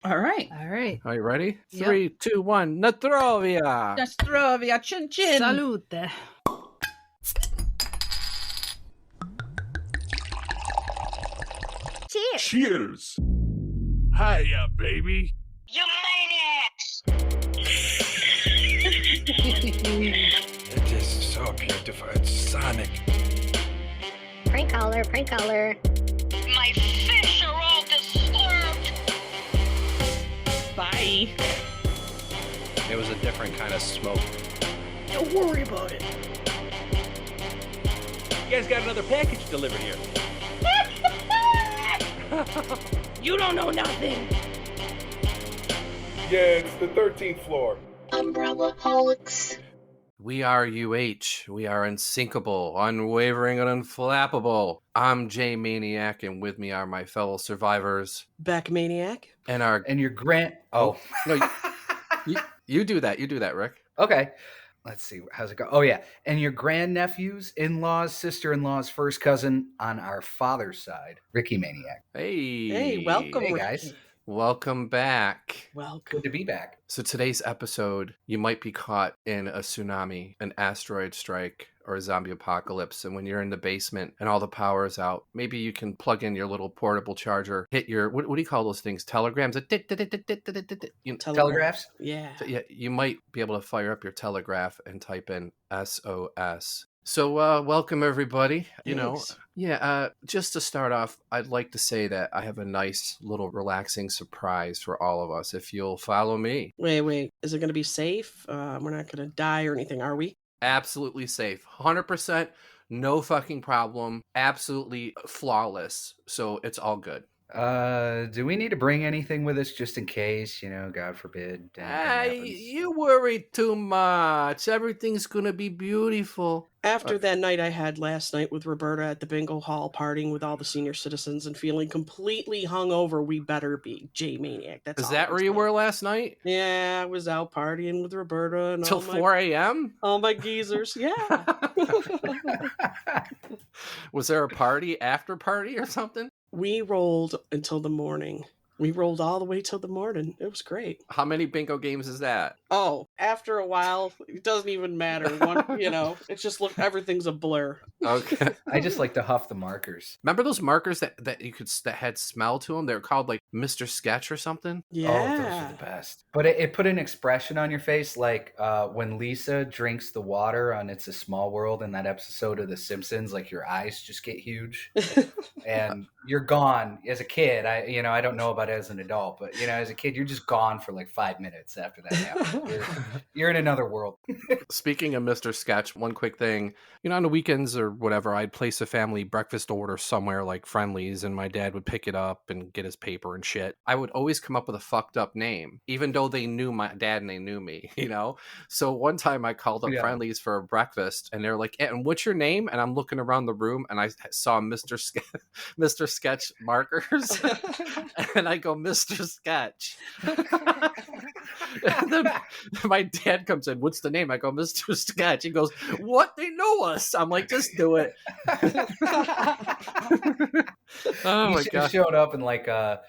All right. All right. Are you ready? Yep. 3, 2, 1. Natrovia. Nastrovia, chin chin. Salute. Cheers. Cheers. Hiya, baby. You maniacs! It is so beautiful. It's sonic. Prank caller, prank caller. My fish are all disturbed. Bye. It was a different kind of smoke. Don't worry about it. You guys got another package delivered here. You don't know nothing. Yeah, it's the 13th floor. Umbrella holics. We are UH. We are unsinkable, unwavering, and unflappable. I'm J Maniac, and with me are my fellow survivors. Beck Maniac. And our... And your grand... Oh. No, you do that. You do that, Rick. Okay. Let's see. How's it go? Oh, yeah. And your grandnephews, in-laws, sister-in-laws, first cousin on our father's side, Ricky Maniac. Hey. Hey, welcome, Hey, Ricky. guys. Welcome back. Welcome. Good to be back. So today's episode, you might be caught in a tsunami, an asteroid strike, or a zombie apocalypse. And when you're in the basement and all the power is out, maybe you can plug in your little portable charger, hit your, what do you call those things? Telegrams? Telegraphs? Yeah. So, yeah, you might be able to fire up your telegraph and type in S.O.S. So welcome, everybody. Thanks. Just to start off, I'd like to say that I have a nice little relaxing surprise for all of us if you'll follow me. Wait. Is it going to be safe? We're not going to die or anything, are we? Absolutely safe. 100%, no fucking problem. Absolutely flawless. So it's all good. Do we need to bring anything with us just in case, God forbid? anything happens? You worry too much. Everything's going to be beautiful. After that night I had last night with Roberta at the bingo hall, partying with all the senior citizens and feeling completely hungover, we better be J Maniac. That's Is all that I'm where you saying. were last night? Yeah, I was out partying with Roberta and Till 4 a.m.? all my geezers. Yeah. Was there a party after party or something? We rolled until the morning. We rolled all the way till the morning. It was great. How many bingo games is that? Oh, after a while, it doesn't even matter. It's just everything's a blur. Okay. I just like to huff the markers. Remember those markers that had smell to them? They were called like Mr. Sketch or something? Yeah. Oh, those are the best. But it put an expression on your face like when Lisa drinks the water on It's a Small World in that episode of The Simpsons, like your eyes just get huge and you're gone. As a kid, I don't know about it as an adult, but as a kid, you're just gone for like 5 minutes after that happens. You're in another world. Speaking of Mr. Sketch, one quick thing. On the weekends or whatever, I'd place a family breakfast order somewhere like Friendly's, and my dad would pick it up and get his paper and shit. I would always come up with a fucked up name, even though they knew my dad and they knew me, So one time I called up Friendly's for breakfast, and they're like, and what's your name? And I'm looking around the room, and I saw Mr. Sketch markers, and I go, Mr. Sketch. And then my dad comes in, what's the name? I go, Mr. Sketch. He goes, what? They know us. I'm like, just do it. Oh You my should god. have showed up in like a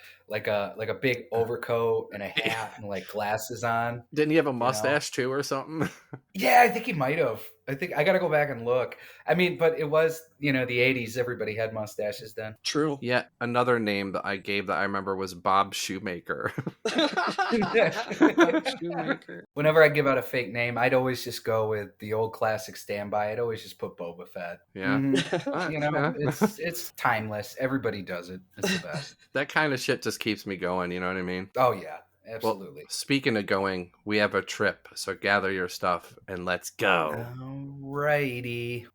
big overcoat and a hat and like glasses on. Didn't he have a mustache too or something? Yeah, I think he might have. I think I got to go back and look. I mean, but it was, the 80s. Everybody had mustaches then. True. Yeah, another name that I gave that I remember was Bob Shoemaker. Shoemaker. Whenever I give out a fake name, I'd always just go with the old classic standby. I'd always just put Boba Fett. Yeah. Mhm. It's timeless. Everybody does it. It's the best. That kind of shit just keeps me going, you know what I mean? Oh, yeah. Well, Absolutely. speaking of going, we have a trip, so gather your stuff and let's go. Alrighty.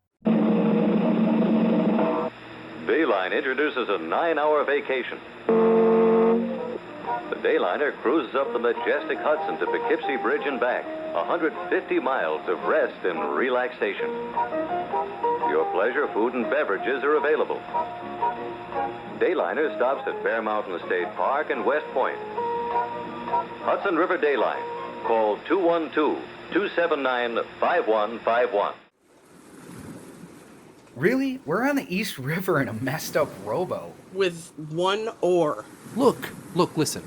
Dayline introduces a 9-hour vacation. The Dayliner cruises up the majestic Hudson to Poughkeepsie Bridge and back, 150 miles of rest and relaxation. Your pleasure food and beverages are available. Dayliner stops at Bear Mountain State Park and West Point. Hudson River Dayline. Call 212-279-5151. Really? We're on the East River in a messed up rowboat. With one oar. Look, listen.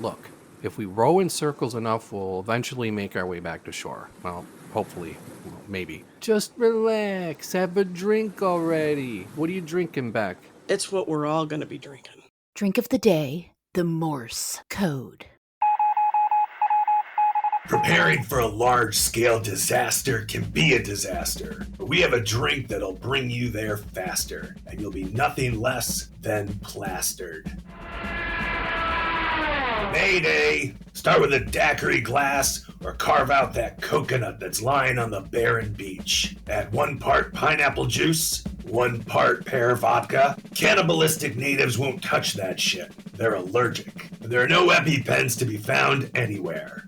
If we row in circles enough, we'll eventually make our way back to shore. Well, hopefully. Well, maybe. Just relax. Have a drink already. What are you drinking, Beck? It's what we're all going to be drinking. Drink of the day, the Morse code. Preparing for a large-scale disaster can be a disaster, but we have a drink that'll bring you there faster, and you'll be nothing less than plastered. Mayday! Start with a daiquiri glass or carve out that coconut that's lying on the barren beach. Add 1 part pineapple juice, 1 part pear vodka. Cannibalistic natives won't touch that shit. They're allergic. There are no EpiPens to be found anywhere.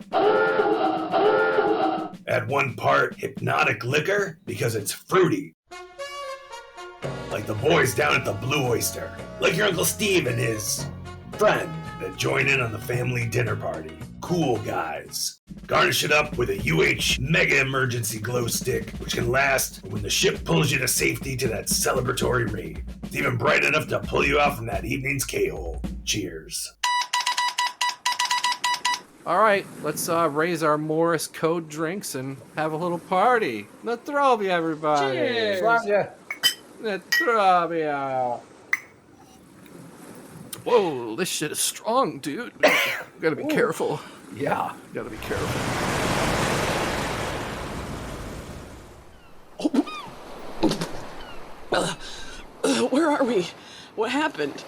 Add 1 part hypnotic liquor because it's fruity. Like the boys down at the Blue Oyster. Like your Uncle Steve and his friend that join in on the family dinner party. Cool guys. Garnish it up with a UH Mega Emergency Glow Stick, which can last when the ship pulls you to safety to that celebratory raid. It's even bright enough to pull you out from that evening's K-hole. Cheers. All right, let's raise our Morris code drinks and have a little party. Natrobia, everybody. Cheers. Natrobia. Whoa, this shit is strong, dude. Gotta be careful. Yeah. Gotta be careful. Where are we? What happened?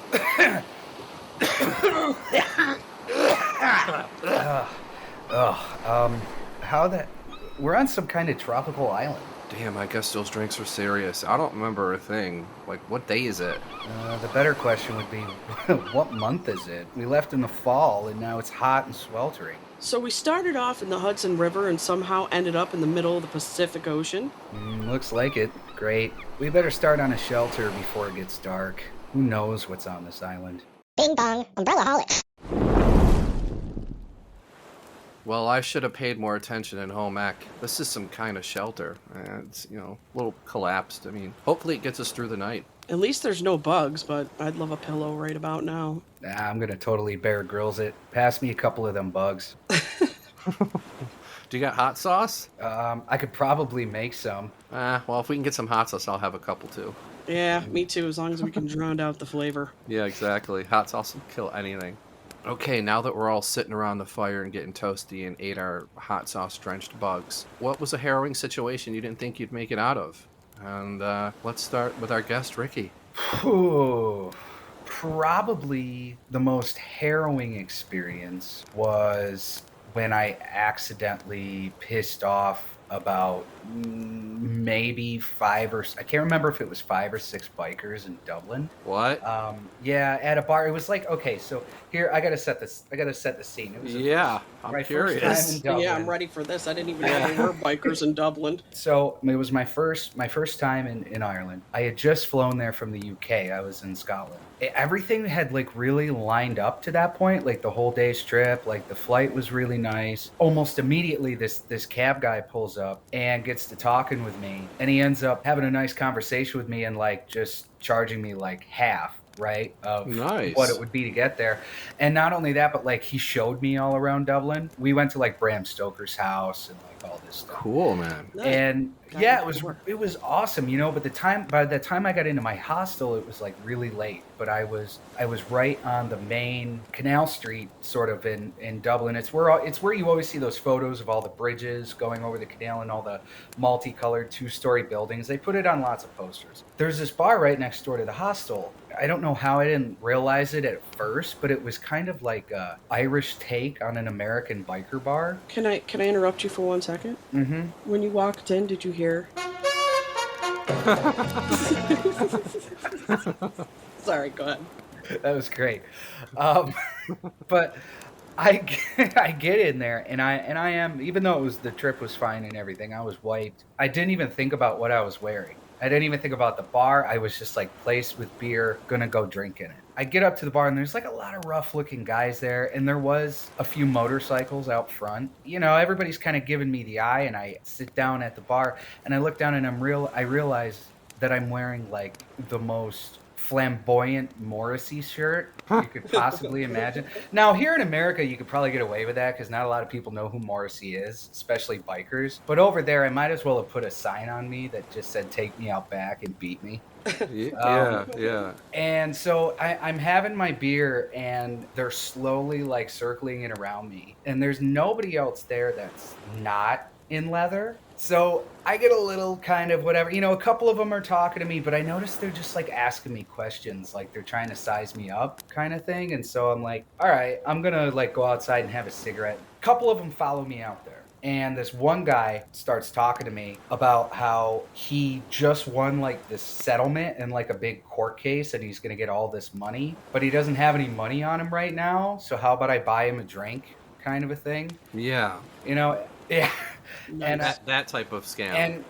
How that? We're on some kind of tropical island. Damn, I guess those drinks are serious. I don't remember a thing. Like, what day is it? The better question would be, what month is it? We left in the fall, and now it's hot and sweltering. So we started off in the Hudson River and somehow ended up in the middle of the Pacific Ocean? Looks like it. Great. We better start on a shelter before it gets dark. Who knows what's on this island? Bing bong, umbrella holic. Well, I should have paid more attention in home ec. This is some kind of shelter. It's, a little collapsed. I mean, hopefully it gets us through the night. At least there's no bugs, but I'd love a pillow right about now. I'm gonna totally Bear Grylls it. Pass me a couple of them bugs. Do you got hot sauce? I could probably make some. Well, if we can get some hot sauce, I'll have a couple too. Yeah, me too, as long as we can drown out the flavor. Yeah, exactly. Hot sauce will kill anything. Okay, now that we're all sitting around the fire and getting toasty and ate our hot sauce-drenched bugs, what was a harrowing situation you didn't think you'd make it out of? And let's start with our guest, Ricky. Probably the most harrowing experience was when I accidentally pissed off about maybe I can't remember if it was 5 or 6 bikers in Dublin. What? Yeah, at a bar. It was like, okay, so here I gotta set the scene. It was I'm curious. first time in Dublin. Yeah, I'm ready for this. I didn't even know there were bikers in Dublin. So it was my first time in Ireland. I had just flown there from the UK. I was in Scotland. Everything had like really lined up to that point, like the whole day's trip. Like the flight was really nice. Almost immediately, this cab guy pulls up and gets to talking with me, and he ends up having a nice conversation with me and like just charging me like half, right, of what it would be to get there. And not only that, but like he showed me all around Dublin. We went to like Bram Stoker's house and like all this stuff. Cool, man. And yeah, it was awesome, but by the time I got into my hostel, it was like really late. But I was right on the main canal street, sort of in Dublin. It's where you always see those photos of all the bridges going over the canal and all the multicolored 2-story buildings. They put it on lots of posters. There's this bar right next door to the hostel. I don't know how I didn't realize it at first, but it was kind of like a Irish take on an American biker bar. Can I interrupt you for 1 second? Mm-hmm. When you walked in, did you hear? Sorry, go ahead. That was great. But I get in there and I am, even though the trip was fine and everything, I was wiped. I didn't even think about what I was wearing. I didn't even think about the bar. I was just like placed with beer, gonna go drink in it. I get up to the bar and there's like a lot of rough looking guys there, and there was a few motorcycles out front. Everybody's kind of giving me the eye, and I sit down at the bar and I look down and I realize that I'm wearing like the most flamboyant Morrissey shirt you could possibly imagine. Now, here in America, you could probably get away with that because not a lot of people know who Morrissey is, especially bikers. But over there, I might as well have put a sign on me that just said, "Take me out back and beat me." Yeah. And so I'm having my beer, and they're slowly like circling it around me. And there's nobody else there that's not in leather. So I get a little kind of whatever, a couple of them are talking to me, but I notice they're just like asking me questions, like they're trying to size me up kind of thing. And so I'm like, all right, I'm going to like go outside and have a cigarette. A couple of them follow me out there. And this one guy starts talking to me about how he just won like this settlement in like a big court case and he's going to get all this money, but he doesn't have any money on him right now. So how about I buy him a drink kind of a thing? Yeah. Yeah. And that type of scam.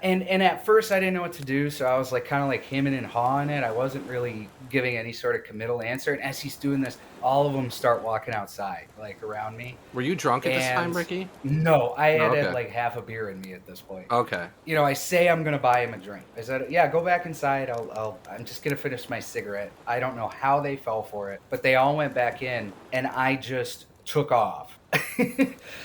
And and at first I didn't know what to do, so I was like kind of like hemming and hawing it. I wasn't really giving any sort of committal answer. And as he's doing this, all of them start walking outside, like around me. Were you drunk at this time, Ricky? No, I had like half a beer in me at this point. Okay. I say I'm gonna buy him a drink. I said, yeah, go back inside. I'm just gonna finish my cigarette. I don't know how they fell for it, but they all went back in, and I just took off.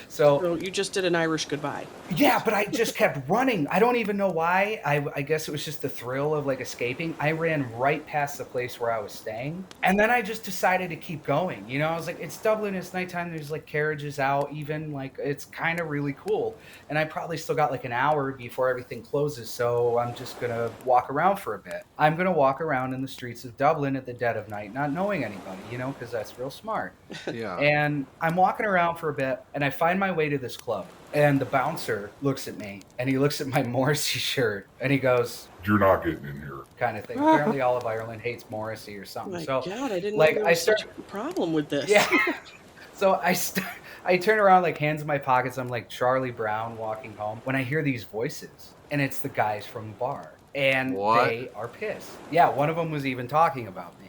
So you just did an Irish goodbye. Yeah, but I just kept running. I don't even know why. I guess it was just the thrill of like escaping. I ran right past the place where I was staying. And then I just decided to keep going. I was like, it's Dublin, it's nighttime, there's like carriages out even, like it's kind of really cool. And I probably still got like an hour before everything closes, so I'm just going to walk around for a bit. I'm going to walk around in the streets of Dublin at the dead of night, not knowing anybody, because that's real smart. Yeah. And I'm walking around for a bit, and I find my way to this club. And the bouncer looks at me, and he looks at my Morrissey shirt, and he goes, "You're not getting in here," kind of thing. Apparently, all of Ireland hates Morrissey or something. My so, God, I didn't like, know there was such a problem with this. Yeah. So I turn around, like hands in my pockets. I'm like Charlie Brown walking home when I hear these voices, and it's the guys from the bar, and they are pissed. Yeah, one of them was even talking about me.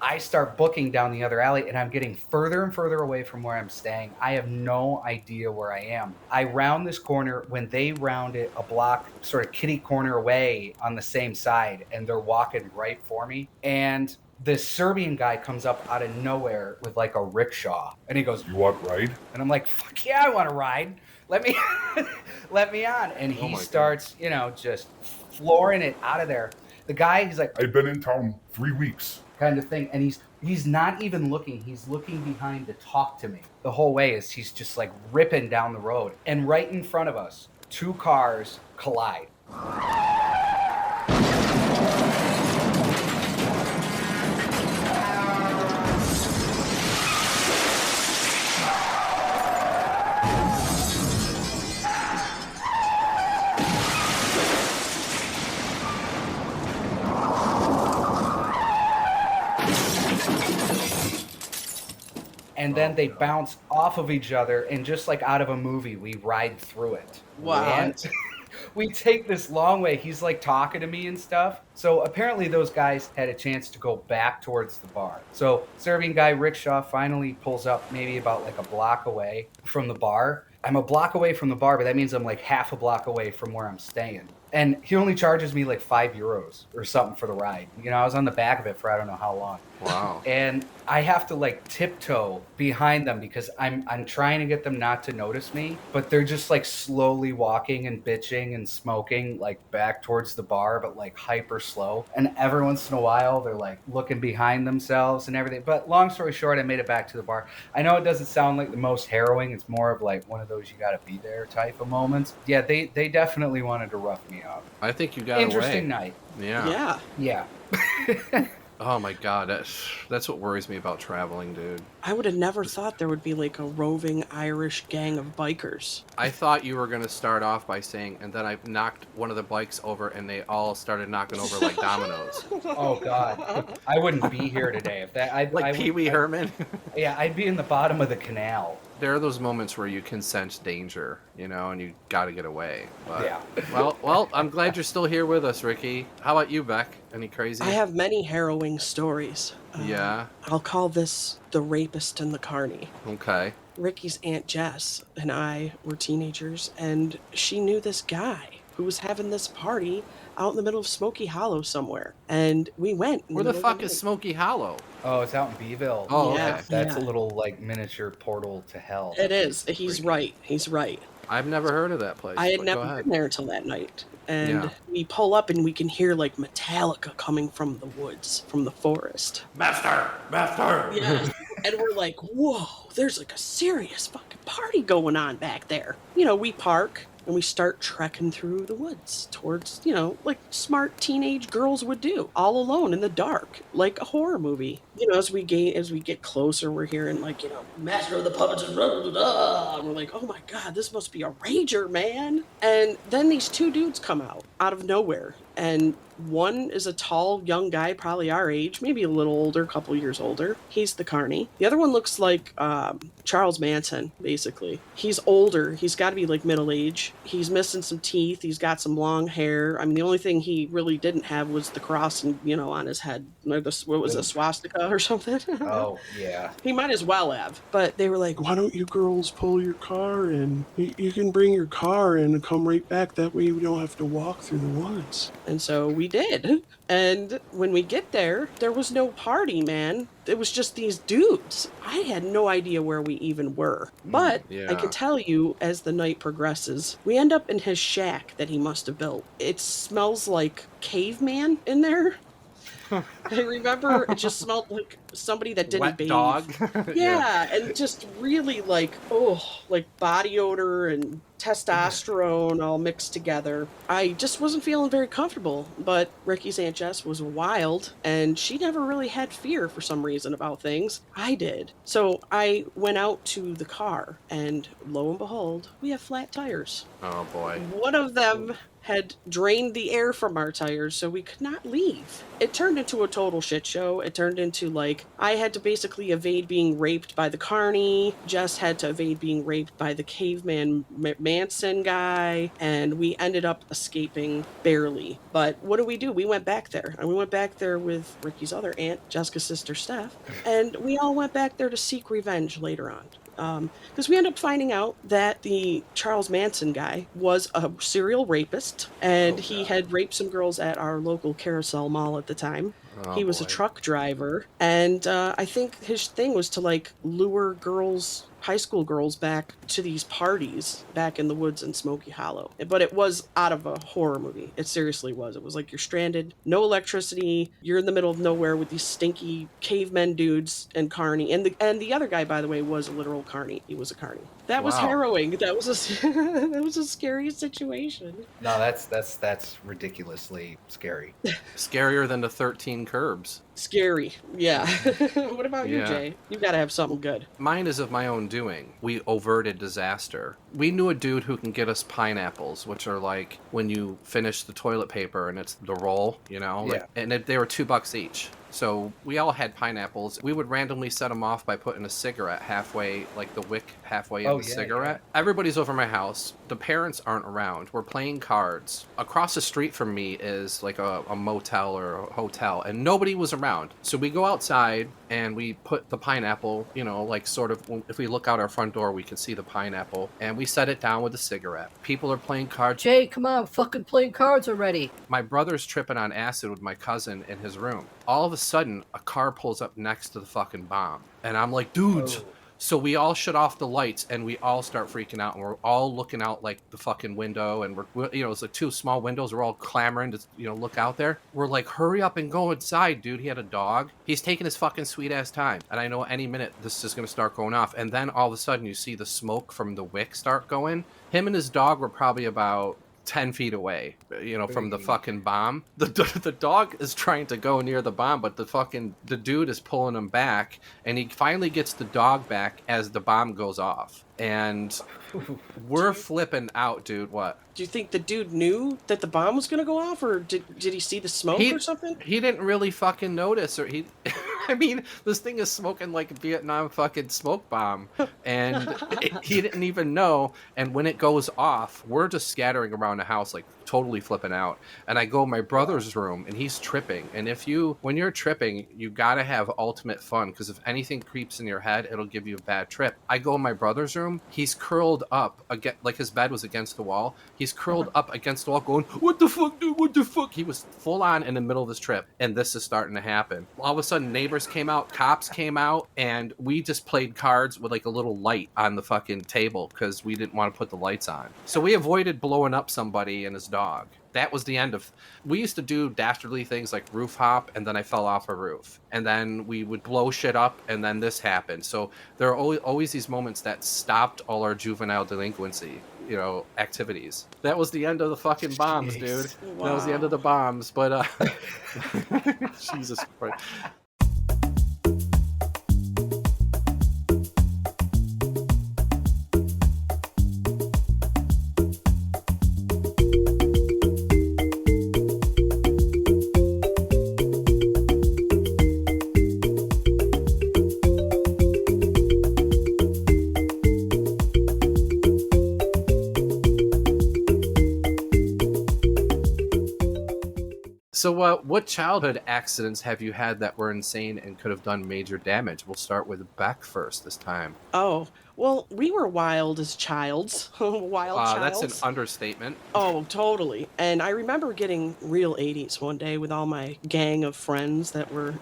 I start booking down the other alley, and I'm getting further and further away from where I'm staying. I have no idea where I am. I round this corner when they round it a block, sort of kitty corner away on the same side, and they're walking right for me. And this Serbian guy comes up out of nowhere with like a rickshaw, and he goes, "You want a ride?" And I'm like, "Fuck yeah, I want to ride. Let me, let me on." And he starts, just flooring it out of there. The guy, he's like, "I've been in town 3 weeks." Kind of thing. And he's not even looking. He's looking behind to talk to me the whole way as he's just like ripping down the road. And right in front of us, 2 cars collide. And then they bounce off of each other, and just like out of a movie, we ride through it. Wow. And we take this long way. He's like talking to me and stuff. So apparently those guys had a chance to go back towards the bar. So Serbian guy rickshaw finally pulls up maybe about like a block away from the bar. I'm a block away from the bar, but that means I'm like half a block away from where I'm staying. And he only charges me like €5 or something for the ride. I was on the back of it for I don't know how long. Wow. And I have to like tiptoe behind them because I'm trying to get them not to notice me, but they're just like slowly walking and bitching and smoking like back towards the bar, but like hyper slow. And every once in a while they're like looking behind themselves and everything. But long story short, I made it back to the bar. I know it doesn't sound like the most harrowing. It's more of like one of those you gotta be there type of moments. Yeah, they definitely wanted to rough me up. I think you got Interesting away. night. Yeah. Yeah. Oh my God, that's what worries me about traveling, dude. I would have never thought there would be like a roving Irish gang of bikers. I thought you were going to start off by saying, and then I knocked one of the bikes over and they all started knocking over like dominoes. Oh God, I wouldn't be here today if that. Like Pee Wee Herman. Yeah, I'd be in the bottom of the canal. There are those moments where you can sense danger, and you got to get away. But, yeah. Well, I'm glad you're still here with us, Ricky. How about you, Beck? Any crazy? I have many harrowing stories. Yeah. I'll call this The Rapist and the Carny. Okay. Ricky's Aunt Jess and I were teenagers, and she knew this guy. who was having this party out in the middle of Smoky Hollow somewhere. And we went. Where the fuck is Smoky Hollow? Oh, it's out in Beeville. Oh, Yeah, okay. That's a yeah. little like miniature portal to hell. It That is. place He's freaky. right. He's right. I've never heard of that place. I had but never go ahead. been there until that night. And Yeah. we pull up and we can hear like Metallica coming from the woods, from the forest. Master! Yeah. And we're like, whoa, there's like a serious fucking party going on back there. You know, we park and we start trekking through the woods towards, you know, like smart teenage girls would do, all alone in the dark, like a horror movie. You know, as we get closer, we're hearing like, you know, Master of the Puppets and blah, blah, blah, and we're like, oh my God, this must be a rager, man. And then these two dudes come out of nowhere. And one is a tall, young guy, probably our age, maybe a little older, a couple years older. He's the carny. The other one looks like Charles Manson, basically. He's older. He's got to be like middle age. He's missing some teeth. He's got some long hair. I mean, the only thing he really didn't have was the cross, and you know, on his head. What was a swastika or something? Oh, yeah. He might as well have. But they were like, Why don't you girls pull your car in? You can bring your car in and come right back. That way we don't have to walk through the woods. and so we did. And when we get there was no party, man. It was just these dudes. I had no idea where we even were. But I can tell you, as the night progresses, we end up in his shack that he must have built. It smells like caveman in there. I remember it just smelled like somebody that didn't Wet bathe. dog. Yeah, and just really like body odor and testosterone all mixed together. I just wasn't feeling very comfortable, but Ricky's Aunt Jess was wild, and she never really had fear for some reason about things. I did. So I went out to the car, and lo and behold, we have flat tires. Oh boy. One of them had drained the air from our tires, so we could not leave. It turned into a total shit show. It turned into like, I had to basically evade being raped by the carny. Jess had to evade being raped by the caveman Manson guy. And we ended up escaping barely. But what do? We went back there. And we went back there with Ricky's other aunt, Jessica's sister, Steph. And we all went back there to seek revenge later on. Because we end up finding out that the Charles Manson guy was a serial rapist, and he had raped some girls at our local Carousel Mall at the time. He was a truck driver, and I think his thing was to like lure girls, high school girls, back to these parties back in the woods in Smoky Hollow. But it was out of a horror movie. It seriously was. It was like you're stranded, no electricity, you're in the middle of nowhere with these stinky cavemen dudes and carny. And the other guy, by the way, was a literal carny. He was a carny. That was harrowing. That was a scary situation. No, that's ridiculously scary. Scarier than the 13 Curbs. Scary. Yeah. What about you, Jay? You've got to have something good. Mine is of my own doing. We averted disaster. We knew a dude who can get us pineapples, which are like when you finish the toilet paper and it's the roll, you know? Yeah. And they were $2 each. So we all had pineapples. We would randomly set them off by putting a cigarette halfway, like the wick halfway in the cigarette. Yeah. Everybody's over my house. The parents aren't around. We're playing cards. Across the street from me is like a motel or a hotel, and nobody was around. So we go outside and we put the pineapple, you know, like sort of, if we look out our front door, we can see the pineapple, and we set it down with a cigarette. People are playing cards. Jay, come on, fucking playing cards already. My brother's tripping on acid with my cousin in his room. All of a sudden, a car pulls up next to the fucking bomb. And I'm like, dudes. Oh. So we all shut off the lights and we all start freaking out, and we're all looking out like the fucking window, and we're, you know, it's like two small windows. We're all clamoring to, you know, look out there. We're like, hurry up and go inside, dude. He had a dog. He's taking his fucking sweet ass time. And I know any minute this is going to start going off. And then all of a sudden you see the smoke from the wick start going. Him and his dog were probably about 10 feet away, you know, from the fucking bomb. The dog is trying to go near the bomb, but the dude is pulling him back, and he finally gets the dog back as the bomb goes off. And we're flipping out, dude. What? Do you think the dude knew that the bomb was going to go off, or did he see the smoke or something? He didn't really fucking notice, or he... I mean, this thing is smoking like a Vietnam fucking smoke bomb, and he didn't even know. And when it goes off, we're just scattering around the house, like totally flipping out. And I go in my brother's room, and he's tripping. And when you're tripping, you gotta have ultimate fun, because if anything creeps in your head, it'll give you a bad trip. I go in my brother's room. bedroom. He's curled up again, like his bed was against the wall. He's curled up against the wall, going, "What the fuck, dude? What the fuck?" He was full on in the middle of this trip, and this is starting to happen. All of a sudden, neighbors came out, cops came out, and we just played cards with like a little light on the fucking table because we didn't want to put the lights on. So we avoided blowing up somebody and his dog. That was the end of. We used to do dastardly things like roof hop, and then I fell off a roof, and then we would blow shit up, and then this happened. So there are always these moments that stopped all our juvenile delinquency, activities. That was the end of the fucking bombs, dude. Wow. That was the end of the bombs. But Jesus Christ. So what childhood accidents have you had that were insane and could have done major damage? We'll start with Beck first this time. Oh, well, we were wild as childs. Wild childs. That's an understatement. Oh, totally. And I remember getting real 80s one day with all my gang of friends that were,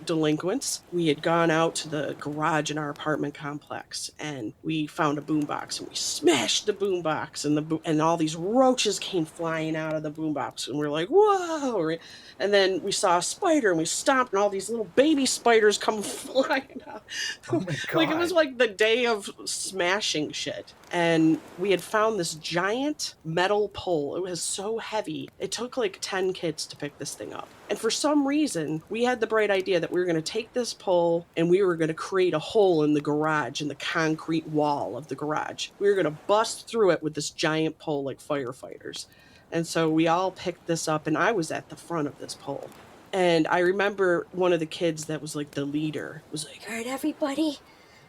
delinquents. We had gone out to the garage in our apartment complex, and we found a boombox, and we smashed the boombox, and all these roaches came flying out of the boombox, and we were like, whoa! And then we saw a spider, and we stomped, and all these little baby spiders come flying out. Oh my God. Like, it was like the day of smashing shit. And we had found this giant metal pole. It was so heavy. It took like 10 kids to pick this thing up. And for some reason, we had the bright idea that we were going to take this pole and we were going to create a hole in the garage, in the concrete wall of the garage. We were going to bust through it with this giant pole like firefighters. And so we all picked this up, and I was at the front of this pole. And I remember one of the kids that was like the leader was like, All right, everybody,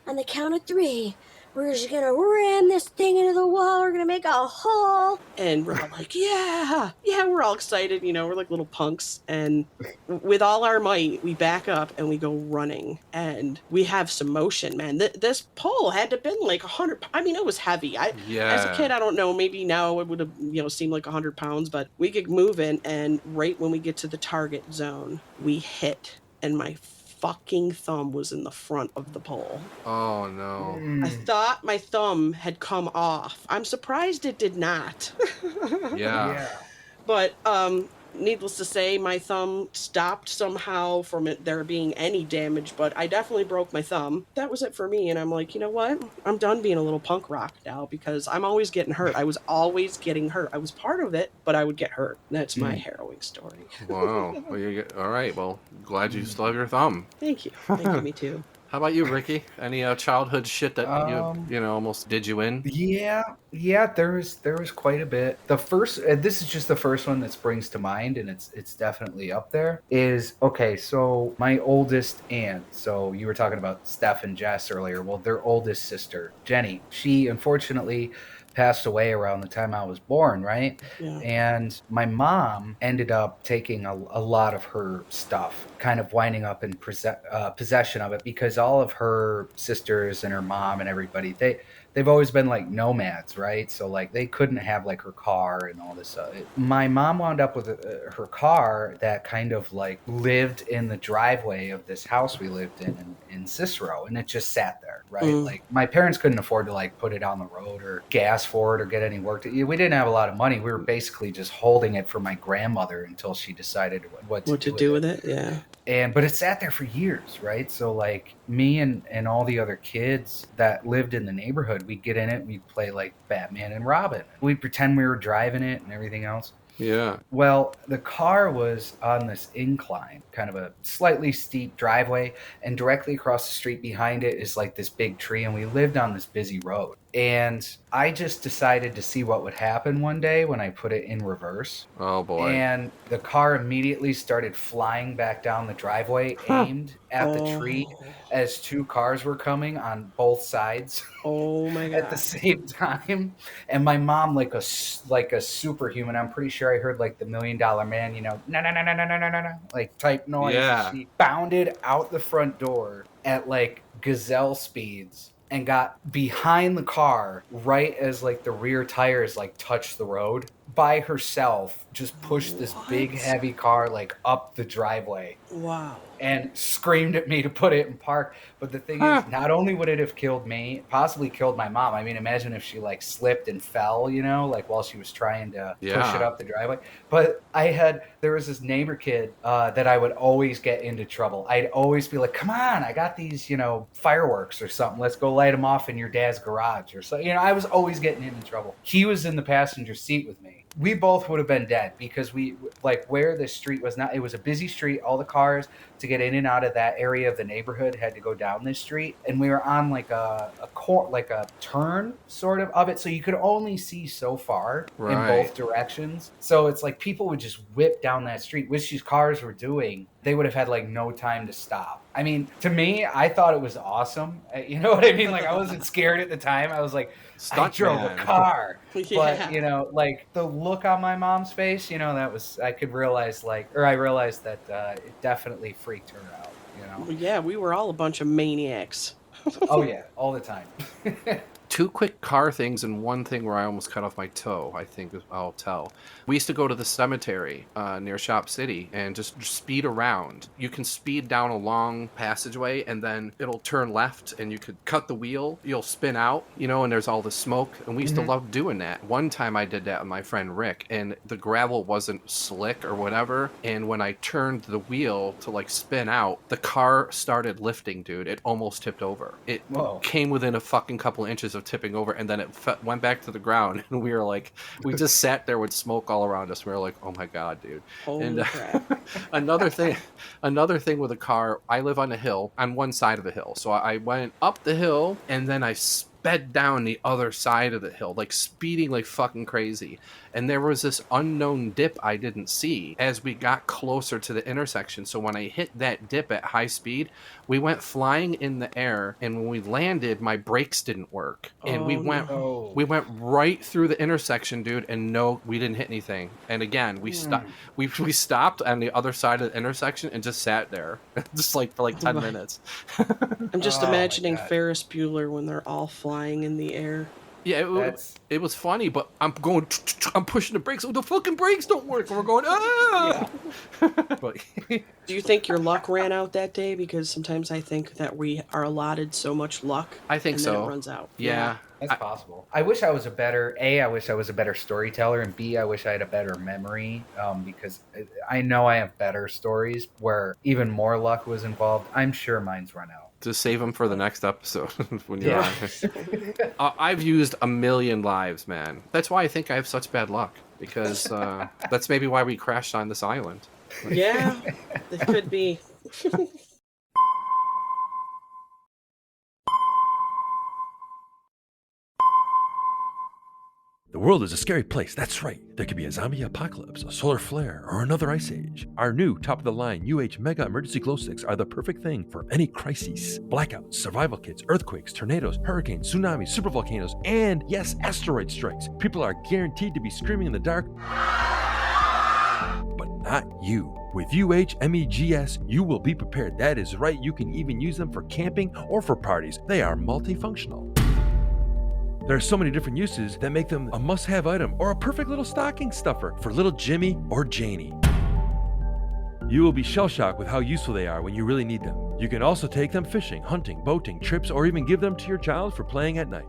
on the count of 3, we're just gonna ram this thing into the wall. We're gonna make a hole. and we're all like, yeah, we're all excited. We're like little punks. And with all our might, we back up and we go running. And we have some motion, man. This pole had to have been like 100. I mean, it was heavy. As a kid, I don't know, maybe now it would have, seemed like 100 pounds, but we get moving. And right when we get to the target zone, we hit. And my fucking thumb was in the front of the pole. Oh no. I thought my thumb had come off. I'm surprised it did not. Yeah. But needless to say, my thumb stopped somehow from there being any damage, but I definitely broke my thumb. That was it for me, and I'm like, you know what? I'm done being a little punk rock now because I'm always getting hurt. I was always getting hurt. I was part of it, but I would get hurt. That's my harrowing story. Wow. Well, all right. Well, glad you still have your thumb. Thank you. Thank you, me too. How about you, Ricky? Any childhood shit that you almost did you in? Yeah, there was quite a bit. The first, this is just the first one that springs to mind, and it's definitely up there. Is okay. So my oldest aunt. So you were talking about Steph and Jess earlier. Well, their oldest sister, Jenny. She unfortunately passed away around the time I was born, right? Yeah. And my mom ended up taking a lot of her stuff, kind of winding up in possession of it, because all of her sisters and her mom and everybody, they've always been like nomads, right? So like they couldn't have like her car and all this. My mom wound up with her car that kind of like lived in the driveway of this house we lived in Cicero, and it just sat there, right? Like my parents couldn't afford to like put it on the road or gas for it or get any work. We didn't have a lot of money. We were basically just holding it for my grandmother until she decided what to do with it. Yeah. But it sat there for years, right? So like me and all the other kids that lived in the neighborhood, we'd get in it, we'd play like Batman and Robin. We'd pretend we were driving it and everything else. Yeah. Well, the car was on this incline, kind of a slightly steep driveway, and directly across the street behind it is like this big tree, and we lived on this busy road. And I just decided to see what would happen one day when I put it in reverse. Oh, boy. And the car immediately started flying back down the driveway, aimed at the tree as 2 cars were coming on both sides. Oh, my God. At the same time. And my mom, like a superhuman, I'm pretty sure I heard like the $1 Million Man, no, like type noise. Yeah. She bounded out the front door at like gazelle speeds and got behind the car right as like the rear tires like touched the road by herself, just pushed this big heavy car like up the driveway. Wow. And screamed at me to put it in park. But the thing is, not only would it have killed me, possibly killed my mom. I mean, imagine if she like slipped and fell, you know, like while she was trying to push it up the driveway. But there was this neighbor kid that I would always get into trouble. I'd always be like, come on, I got these, you know, fireworks or something. Let's go light them off in your dad's garage or so. You know, I was always getting into trouble. He was in the passenger seat with me. We both would have been dead because we like where the street was not. It was a busy street. All the cars to get in and out of that area of the neighborhood had to go down this street, and we were on like a turn sort of it, so you could only see so far in both directions. So it's like people would just whip down that street, which these cars were doing. They would have had like no time to stop. I mean, to me, I thought it was awesome. You know what I mean? Like I wasn't scared at the time. I was like, I drove a car. But, you know, like the look on my mom's face, you know, I realized that it definitely freaked her out, you know? Well, yeah, we were all a bunch of maniacs. Oh, yeah, all the time. 2 quick car things and one thing where I almost cut off my toe, I think I'll tell. We used to go to the cemetery near Shop City and just speed around. You can speed down a long passageway and then it'll turn left and you could cut the wheel. You'll spin out, you know, and there's all the smoke. And we used to love doing that. One time I did that with my friend Rick and the gravel wasn't slick or whatever. And when I turned the wheel to like spin out, the car started lifting, dude. It almost tipped over. It came within a fucking couple inches of tipping over and then it went back to the ground and we were like, we just sat there with smoke all around us. We were like, oh my God, dude. Holy crap. another thing with a car, I live on a hill, on one side of the hill. So I went up the hill and then I sped down the other side of the hill, like speeding like fucking crazy. And there was this unknown dip I didn't see as we got closer to the intersection. So when I hit that dip at high speed, we went flying in the air. And when we landed, my brakes didn't work. And we went right through the intersection, dude. And no, we didn't hit anything. And again, we stopped. We stopped on the other side of the intersection and just sat there, just like for like 10 minutes. I'm just imagining Ferris Bueller when they're all flying in the air. Yeah, it was funny, but I'm pushing the brakes. Oh, the fucking brakes don't work. And we're going, ah! But, do you think your luck ran out that day? Because sometimes I think that we are allotted so much luck. I think so. Then it runs out. Yeah. That's possible. I wish I was a better storyteller, and B, I wish I had a better memory, because I know I have better stories where even more luck was involved. I'm sure mine's run out. Just save them for the next episode when you're on. I've used 1 million lives, man. That's why I think I have such bad luck, because that's maybe why we crashed on this island. Yeah, it could be. The world is a scary place, that's right. There could be a zombie apocalypse, a solar flare, or another ice age. Our new top-of-the-line UH Mega Emergency Glow Sticks are the perfect thing for any crises. Blackouts, survival kits, earthquakes, tornadoes, hurricanes, tsunamis, supervolcanoes, and yes, asteroid strikes. People are guaranteed to be screaming in the dark, but not you. With UHMEGS, you will be prepared. That is right, you can even use them for camping or for parties. They are multifunctional. There are so many different uses that make them a must-have item or a perfect little stocking stuffer for little Jimmy or Janie. You will be shell-shocked with how useful they are when you really need them. You can also take them fishing, hunting, boating, trips, or even give them to your child for playing at night.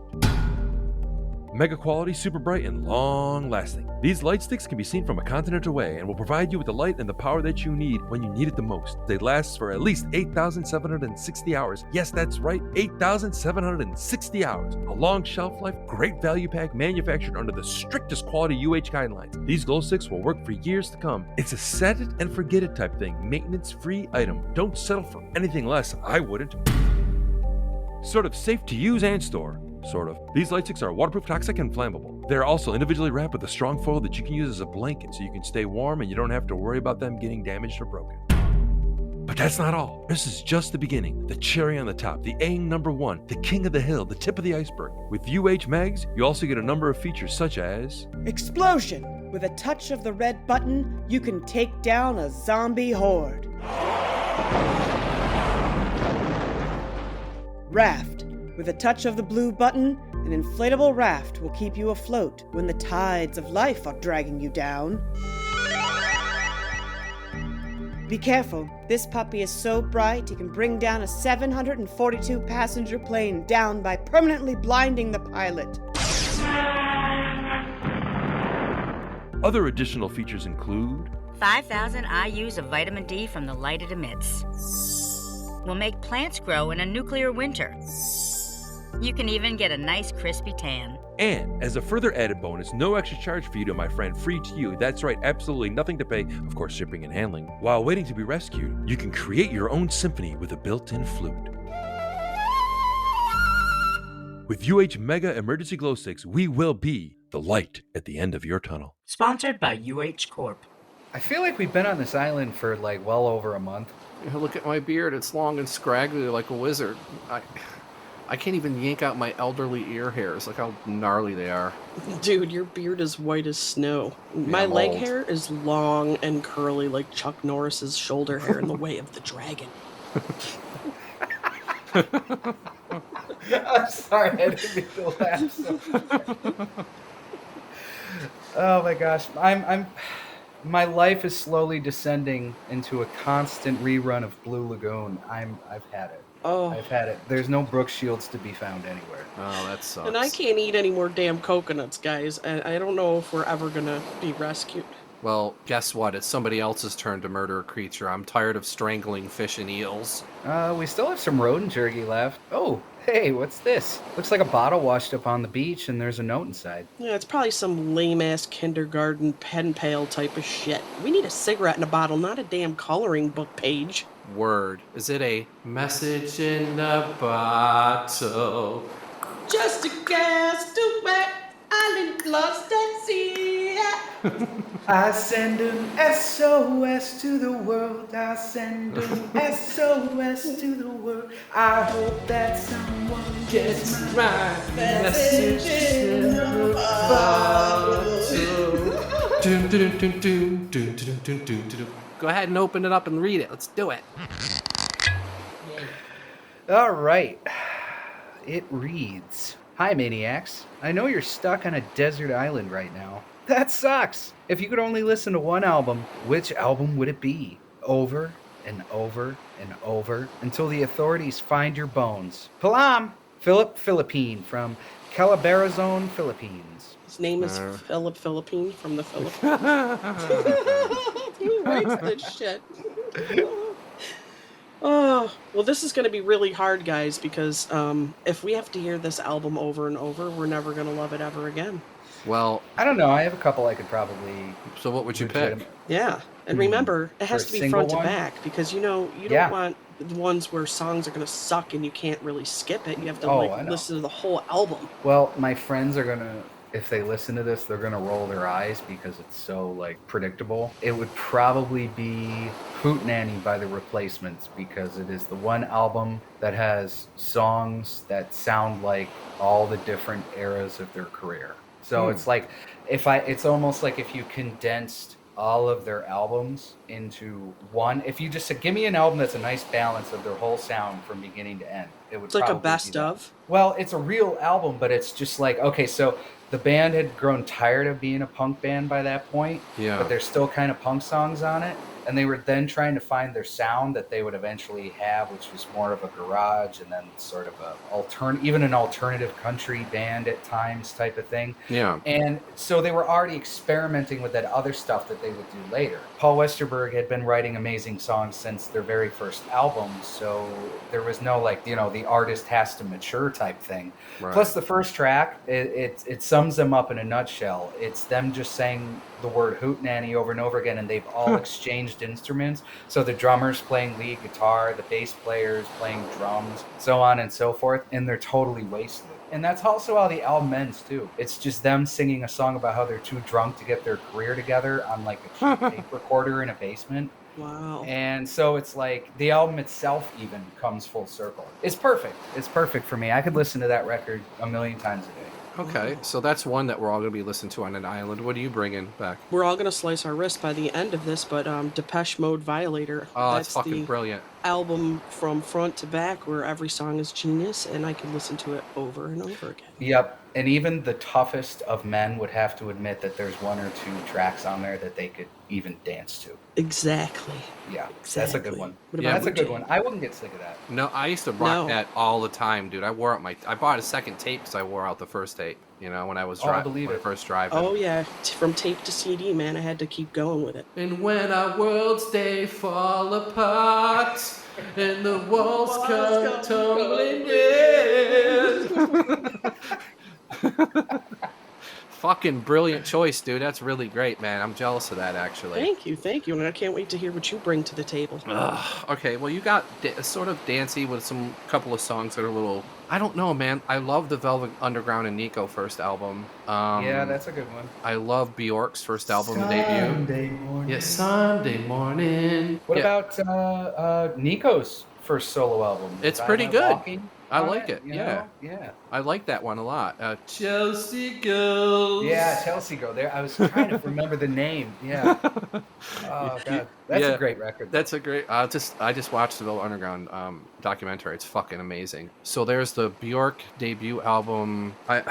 Mega quality, super bright, and long lasting. These light sticks can be seen from a continent away and will provide you with the light and the power that you need when you need it the most. They last for at least 8,760 hours. Yes, that's right, 8,760 hours. A long shelf life, great value pack, manufactured under the strictest quality UH guidelines. These glow sticks will work for years to come. It's a set it and forget it type thing, maintenance free item. Don't settle for anything less, I wouldn't. Sort of safe to use and store. Sort of. These light sticks are waterproof, toxic, and flammable. They're also individually wrapped with a strong foil that you can use as a blanket so you can stay warm and you don't have to worry about them getting damaged or broken. But that's not all. This is just the beginning. The cherry on the top, the Aang #1, the king of the hill, the tip of the iceberg. With UH Mags, you also get a number of features such as Explosion! With a touch of the red button, you can take down a zombie horde. Raft. With a touch of the blue button, an inflatable raft will keep you afloat when the tides of life are dragging you down. Be careful, this puppy is so bright he can bring down a 742-passenger plane down by permanently blinding the pilot. Other additional features include 5,000 IUs of vitamin D from the light it emits. Will make plants grow in a nuclear winter. You can even get a nice crispy tan. And as a further added bonus, no extra charge for you to my friend, free to you. That's right, absolutely nothing to pay, of course, shipping and handling. While waiting to be rescued, you can create your own symphony with a built-in flute. With UH Mega Emergency Glow Sticks, we will be the light at the end of your tunnel. Sponsored by UH Corp. I feel like we've been on this island for like well over a month. Look at my beard. It's long and scraggly like a wizard. I can't even yank out my elderly ear hairs. Look how gnarly they are. Dude, your beard is white as snow. My I'm leg old. hair is long and curly like Chuck Norris's shoulder hair in The Way of the Dragon. I'm sorry, I didn't mean to laugh so hard. Oh my gosh, my life is slowly descending into a constant rerun of Blue Lagoon. I've had it. Oh. I've had it. There's no Brooke Shields to be found anywhere. Oh, that sucks. And I can't eat any more damn coconuts, guys. And I don't know if we're ever gonna be rescued. Well, guess what? It's somebody else's turn to murder a creature. I'm tired of strangling fish and eels. We still have some rodent jerky left. Oh, hey, what's this? Looks like a bottle washed up on the beach and there's a note inside. Yeah, it's probably some lame-ass kindergarten pen pal type of shit. We need a cigarette in a bottle, not a damn coloring book page. Word. Is it a message in a bottle? Just a gas to back island lost at sea. I send an SOS to the world. I send an SOS to the world. I hope that someone gets my message in a bottle. Go ahead and open it up and read it. Let's do it. All right. It reads, "Hi, Maniacs. I know you're stuck on a desert island right now. That sucks. If you could only listen to one album, which album would it be? Over and over and over until the authorities find your bones. Palam, Philip Philippine from Calabarzon, Philippines." His name is Philip Philippine from the Philippines. Who writes this shit? Oh, well, this is going to be really hard, guys, because if we have to hear this album over and over, we're never going to love it ever again. Well, I don't know. I have a couple I could probably. So what would you pick? Yeah, and remember, it has For to a be single front to one? back because you don't want the ones where songs are going to suck and you can't really skip it. You have to I know. listen to the whole album. Well, my friends are gonna, if they listen to this, they're gonna roll their eyes because it's so like predictable. It would probably be Hootenanny by the Replacements because it is the one album that has songs that sound like all the different eras of their career. So it's like it's almost like if you condensed all of their albums into one. If you just said, give me an album that's a nice balance of their whole sound from beginning to end, it would It's like a probably be best that. of. Well, it's a real album, but it's just like, okay, so the band had grown tired of being a punk band by that point, but there's still kind of punk songs on it. And they were then trying to find their sound that they would eventually have, which was more of a garage and then sort of even an alternative country band at times type of thing. Yeah. And so they were already experimenting with that other stuff that they would do later. Paul Westerberg had been writing amazing songs since their very first album, so there was no the artist has to mature type thing. Right. Plus the first track, it sums them up in a nutshell. It's them just saying the word Hootenanny over and over again, and they've all exchanged instruments. So the drummer's playing lead guitar, the bass player's playing drums, so on and so forth, and they're totally wasted. And that's also how the album ends too. It's just them singing a song about how they're too drunk to get their career together on like a cheap tape recorder in a basement. Wow. And so it's like the album itself even comes full circle. It's perfect. It's perfect for me. I could listen to that record a million times a day. Okay, so that's one that we're all going to be listening to on an island. What are you bringing back? We're all going to slice our wrist by the end of this, but Depeche Mode Violator. Oh, that's fucking brilliant. album from front to back where every song is genius and I can listen to it over and over again. Yep. And even the toughest of men would have to admit that there's one or two tracks on there that they could even dance to. Exactly. Yeah, exactly. That's a good one. What Yeah, about that's a you, good one. Jane? I wouldn't get sick of that. No, I used to rock No. that all the time, dude. I bought a second tape because I wore out the first tape. You know, when I was first driving. Oh yeah, from tape to CD, man. I had to keep going with it. And when our worlds they fall apart and the walls come tumbling in. Fucking brilliant choice, dude. That's really great, man. I'm jealous of that, actually. Thank you, and I can't wait to hear what you bring to the table. Okay, well, you got sort of dancey with some couple of songs that are a little. I don't know, man. I love the Velvet Underground and Nico first album. Yeah, that's a good one. I love Bjork's first album Sunday debut. morning. Yeah, Sunday morning. What Yeah. about Nico's first solo album? It's Is pretty I'm good. Walking I on like it. you Yeah. know? Yeah. I like that one a lot. Chelsea Girls. Yeah, Chelsea Girl. There, I was trying to remember the name. Yeah. Oh God, that's Yeah, a great record. That's a great. I just watched the Velvet Underground documentary. It's fucking amazing. So there's the Bjork debut album. You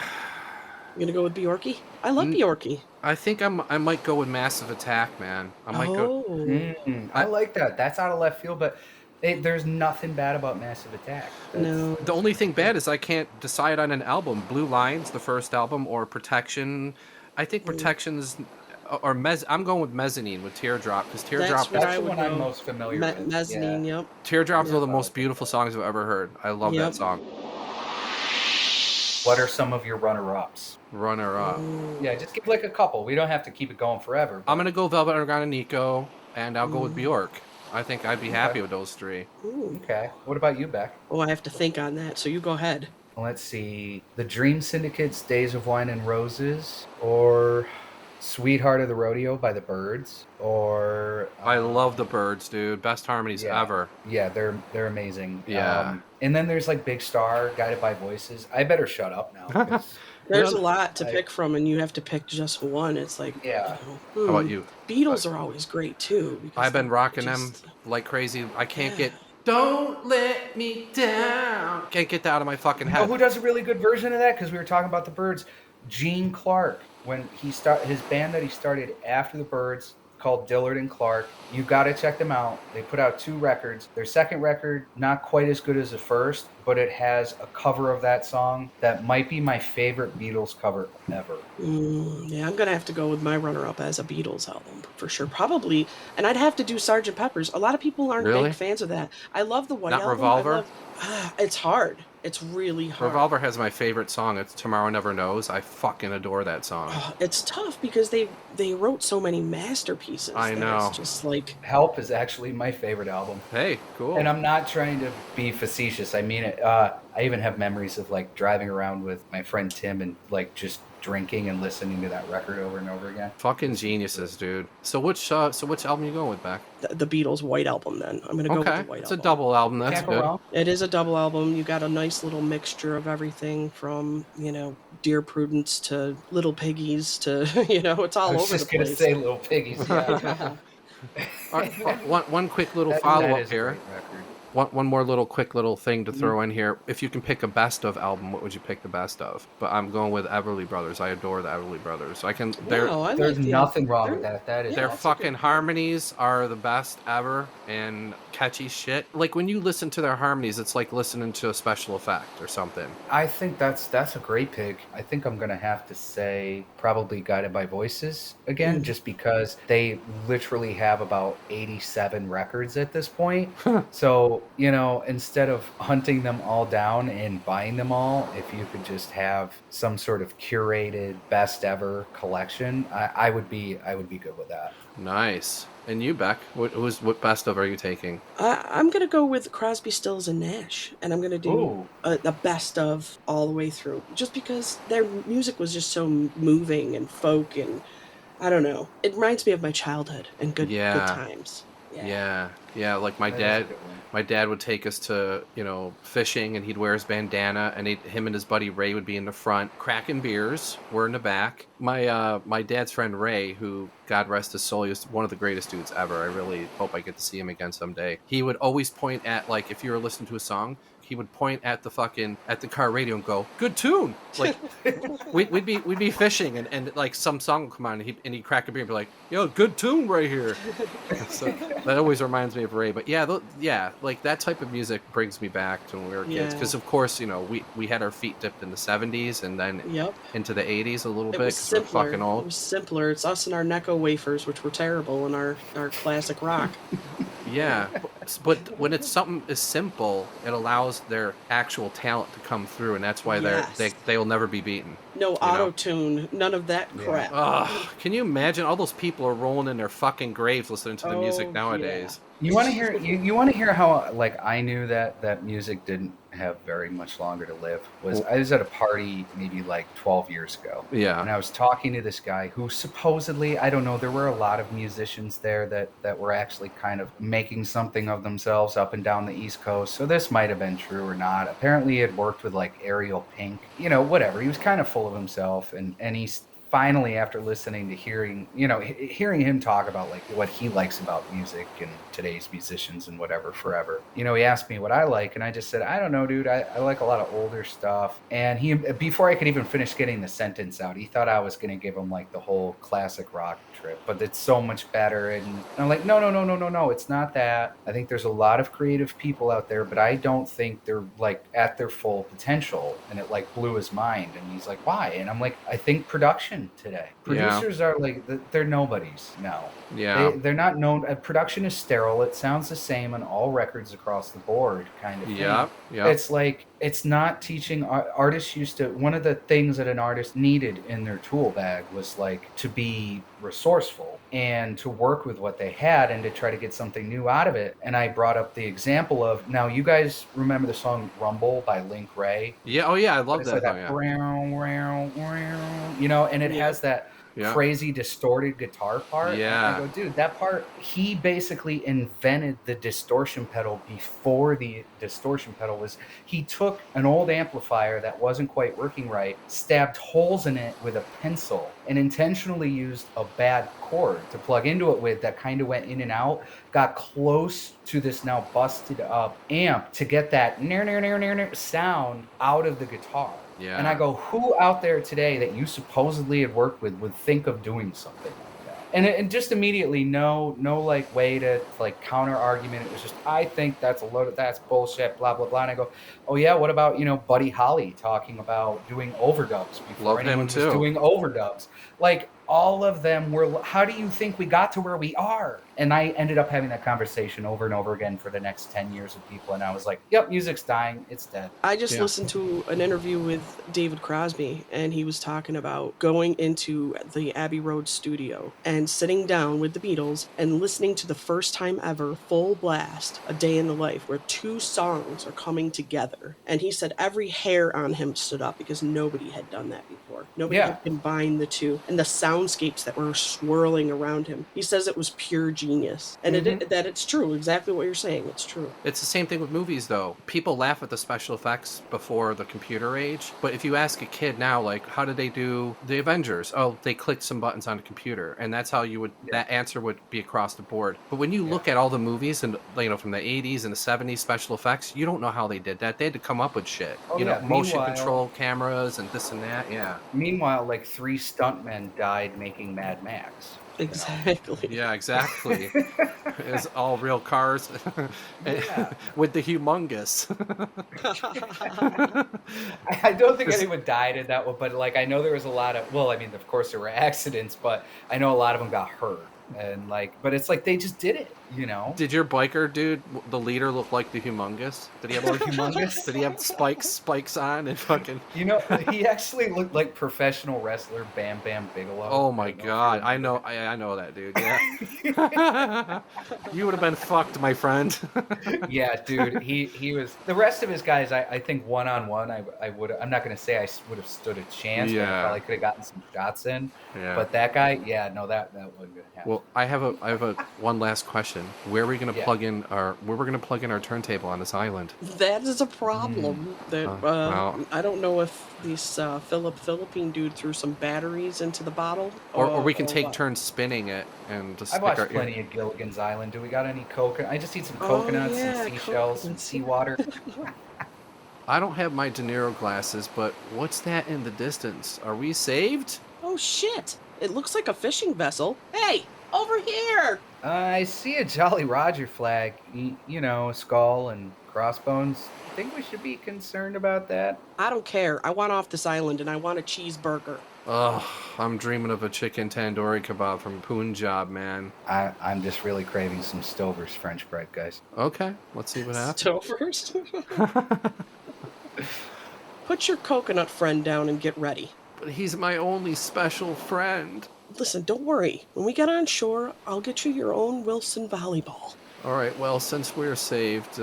gonna go with Bjorky? I love Bjorky. I think I might go with Massive Attack, man. I might go. I like that. That's out of left field, but there's nothing bad about Massive Attack. No. The only thing bad is I can't decide on an album. Blue Lines, the first album, or Protection. I think Protection's or I'm going with Mezzanine with Teardrop because Teardrop. That's the one I'm most familiar with. Mezzanine, Yeah. yep. Teardrops are Yep. the most beautiful songs I've ever heard. I love Yep. that song. What are some of your runner-ups? Runner-up. Yeah, just give like a couple. We don't have to keep it going forever. I'm gonna go Velvet Underground and Nico, and I'll go with Bjork. I think I'd be happy with those three. Ooh. Okay. What about you, Beck? Oh, I have to think on that. So you go ahead. Let's see. The Dream Syndicate's Days of Wine and Roses, or Sweetheart of the Rodeo by the Byrds, or I love the Byrds, dude. Best harmonies ever. Yeah, they're amazing. Yeah. And then there's like Big Star, Guided by Voices. I better shut up now. 'Cause There's a lot to pick from, and you have to pick just one. It's like, yeah. How about you? Beatles are always great too. because I've been they're rocking just- them like crazy. I can't get. Don't let me down. Can't get that out of my fucking You know head. who does a really good version of that? Because we were talking about the Byrds. Gene Clark, when he his band that he started after the Byrds called Dillard and Clark. You got to check them out. They put out 2 records. Their second record, not quite as good as the first, but it has a cover of that song that might be my favorite Beatles cover ever. Yeah, I'm gonna have to go with my runner-up as a Beatles album for sure. Probably, and I'd have to do Sgt. Pepper's. A lot of people aren't Really? big fans of that. I love the White Not Album. Revolver? It's hard. It's really hard. Revolver has my favorite song. It's Tomorrow Never Knows. I fucking adore that song. It's tough because they wrote so many masterpieces. I that know. It's just like Help is actually my favorite album. Hey, cool. And I'm not trying to be facetious. I mean it. I even have memories of like driving around with my friend Tim and like just drinking and listening to that record over and over again. Fucking geniuses, dude. So which album you going with, Beck? the Beatles' White Album. Then I'm gonna go with Okay, the White it's a Album. double album. That's Can't go good. wrong. It is a double album. You got a nice little mixture of everything from, Dear Prudence to Little Piggies to, it's all I was over the just gonna place. say Little Piggies. Yeah. All right, one quick little That follow up is a here. great record. One more little quick little thing to throw in here. If you can pick a best of album, what would you pick the best of? But I'm going with Everly Brothers. I adore the Everly Brothers. I can. There's nothing wrong with that. That is Their fucking harmonies are the best ever and catchy shit. Like when you listen to their harmonies, it's like listening to a special effect or something. I think that's a great pick. I think I'm gonna have to say probably Guided by Voices again, just because they literally have about 87 records at this point. So, instead of hunting them all down and buying them all, if you could just have some sort of curated best ever collection, I would be good with that. Nice. And you, Beck, what best of are you taking? I'm gonna go with Crosby, Stills, and Nash, and I'm gonna do a best of all the way through, just because their music was just so moving and folk, and I don't know. It reminds me of my childhood and good times. Yeah. Like my That is a dad, good one. my dad would take us to, fishing, and he'd wear his bandana, and him and his buddy Ray would be in the front cracking beers. We're in the back. My dad's friend Ray, who God rest his soul, he was one of the greatest dudes ever. I really hope I get to see him again someday. He would always point at, like, if you were listening to a song, he would point at the car radio and go, "Good tune." Like we'd be fishing, and like some song would come on, and he'd crack a beer and be like, "Yo, good tune right here." So that always reminds me of Ray. But yeah, like that type of music brings me back to when we were kids. Because of course, we had our feet dipped in the 70s and then into the 80s a little bit because we're fucking old. It was simpler. It's us and our Necco wafers, which were terrible, and our classic rock. Yeah, but when it's something as simple, it allows their actual talent to come through, and that's why they'll never be beaten. No auto-tune, none of that crap. Ugh, can you imagine? All those people are rolling in their fucking graves listening to the music nowadays. You want to hear? You want to hear how like I knew that music didn't have very much longer to live? I was at a party maybe like 12 years ago. Yeah. And I was talking to this guy who supposedly, I don't know, there were a lot of musicians there that were actually kind of making something of themselves up and down the East Coast. So this might have been true or not. Apparently he had worked with like Ariel Pink, whatever. He was kind of full of himself, and he's finally, after listening to hearing him talk about like what he likes about music and today's musicians and whatever forever, he asked me what I like, and I just said, I don't know, dude, I like a lot of older stuff. And he, before I could even finish getting the sentence out, he thought I was going to give him like the whole classic rock trip, but it's so much better. And I'm like, no, it's not that. I think there's a lot of creative people out there, but I don't think they're like at their full potential. And it like blew his mind, and he's like, why? And I'm like, I think production today. Producers are like, they're nobodies now. Yeah. They're not known. Production is sterile. It sounds the same on all records across the board, kind of thing. Yeah. It's like, it's not teaching. Artists used to, one of the things that an artist needed in their tool bag was like to be resourceful and to work with what they had and to try to get something new out of it. And I brought up the example of, now you guys remember the song Rumble by Link Ray? Yeah. Oh yeah, I love that. And it has that crazy distorted guitar part. Yeah. And I go, dude, that part, he basically invented the distortion pedal before the distortion pedal was. He took an old amplifier that wasn't quite working right, stabbed holes in it with a pencil, and intentionally used a bad cord to plug into it with that kind of went in and out, got close to this now busted up amp to get that sound out of the guitar. Yeah. And I go, who out there today that you supposedly had worked with would think of doing something like that? And just immediately, no like way to like counter argument. It was just, I think that's that's bullshit, blah, blah, blah. And I go, oh yeah, what about, Buddy Holly talking about doing overdubs before anyone was doing overdubs? Like, all of them were, how do you think we got to where we are? And I ended up having that conversation over and over again for the next 10 years with people. And I was like, yep, music's dying. It's dead. I just listened to an interview with David Crosby, and he was talking about going into the Abbey Road studio and sitting down with the Beatles and listening to the first time ever full blast, A Day in the Life, where two songs are coming together. And he said every hair on him stood up because nobody had done that before. Nobody had combined the two. And the soundscapes that were swirling around him. He says it was pure genius. And that it's true. Exactly what you're saying. It's true. It's the same thing with movies, though. People laugh at the special effects before the computer age. But if you ask a kid now, like, how did they do the Avengers? Oh, they clicked some buttons on a computer. And that's how you would, that answer would be across the board. But when you look at all the movies and, from the 80s and the 70s special effects, you don't know how they did that. They had to come up with shit. Motion control cameras and this and that. Yeah. Meanwhile, like 3 stuntmen died making Mad Max. Exactly. Yeah, exactly. It's all real cars with the humongous. I don't think anyone died in that one, but like I know there was a lot of, well, I mean, of course there were accidents, but I know a lot of them got hurt. And like, but it's like they just did it, Did your biker dude, the leader, look like the humongous? Did he have humongous? Did he have spikes on and fucking? He actually looked like professional wrestler Bam Bam Bigelow. Oh my god, I know that dude. Yeah, you would have been fucked, my friend. Yeah, dude, he was. The rest of his guys, I think one-on-one, I would. I'm not gonna say I would have stood a chance. Yeah, but I probably could have gotten some shots in. Yeah, but that guy, yeah, no, that wasn't gonna happen. Well, I have a one last question. question. Where are we going to plug in our turntable on this island? That is a problem. Well. I don't know if this Philippine dude threw some batteries into the bottle. Or we can take what. turns spinning it and just I've stick watched plenty of Gilligan's Island. Do we got any coconut? I just need some coconuts, some seashells, some seawater. I don't have my De Niro glasses, but what's that in the distance? Are we saved? Oh shit! It looks like a fishing vessel. Hey, over here! I see a Jolly Roger flag. You know, a skull and crossbones. Think we should be concerned about that? I don't care. I want off this island and I want a cheeseburger. Ugh, I'm dreaming of a chicken tandoori kebab from Punjab, man. I'm just really craving some Stover's French bread, guys. Okay, let's see what happens. Stover's? Put your coconut friend down and get ready. But he's my only special friend. Listen, don't worry. When we get on shore, I'll get you your own Wilson volleyball. All right, well, since we're saved,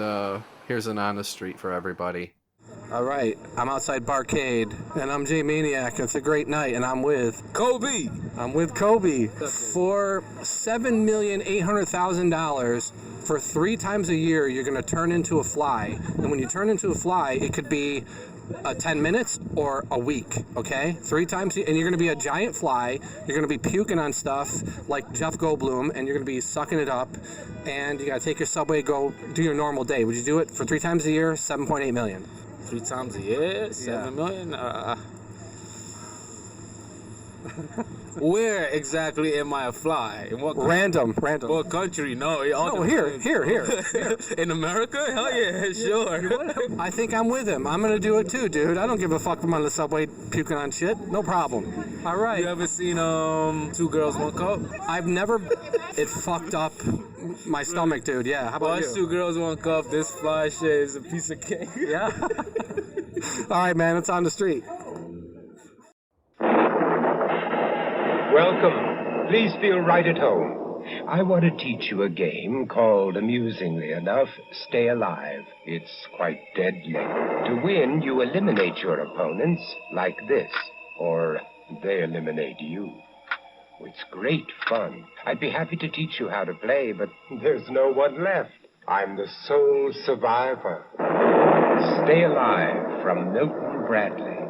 here's an honest treat for everybody. All right, I'm outside Barcade, and I'm Jay Maniac. It's a great night, and I'm with Kobe. I'm with Kobe for $7,800,000. For 3 times a year, you're going to turn into a fly, and when you turn into a fly, it could be 10 minutes or a week, okay? 3 times, and you're going to be a giant fly. You're going to be puking on stuff like Jeff Goldblum, and you're going to be sucking it up, and you got to take your subway, go do your normal day. Would you do it for 3 times a year? $7.8 million. 3 times a year, 7 million. Where exactly am I a fly? In what Random. What country? No, here. In America? Hell yeah, sure. I think I'm with him. I'm gonna do it too, dude. I don't give a fuck if I'm on the subway puking on shit. No problem. All right. You ever seen 2 Girls, 1 Cup? I've never. It fucked up my stomach, dude. Yeah. How about Watch you? 2 Girls, 1 Cup. This fly shit is a piece of cake. Yeah. All right, man. It's on the street. Welcome. Please feel right at home. I want to teach you a game called, amusingly enough, Stay Alive. It's quite deadly. To win, you eliminate your opponents like this, or they eliminate you. It's great fun. I'd be happy to teach you how to play, but there's no one left. I'm the sole survivor. Stay Alive from Milton Bradley.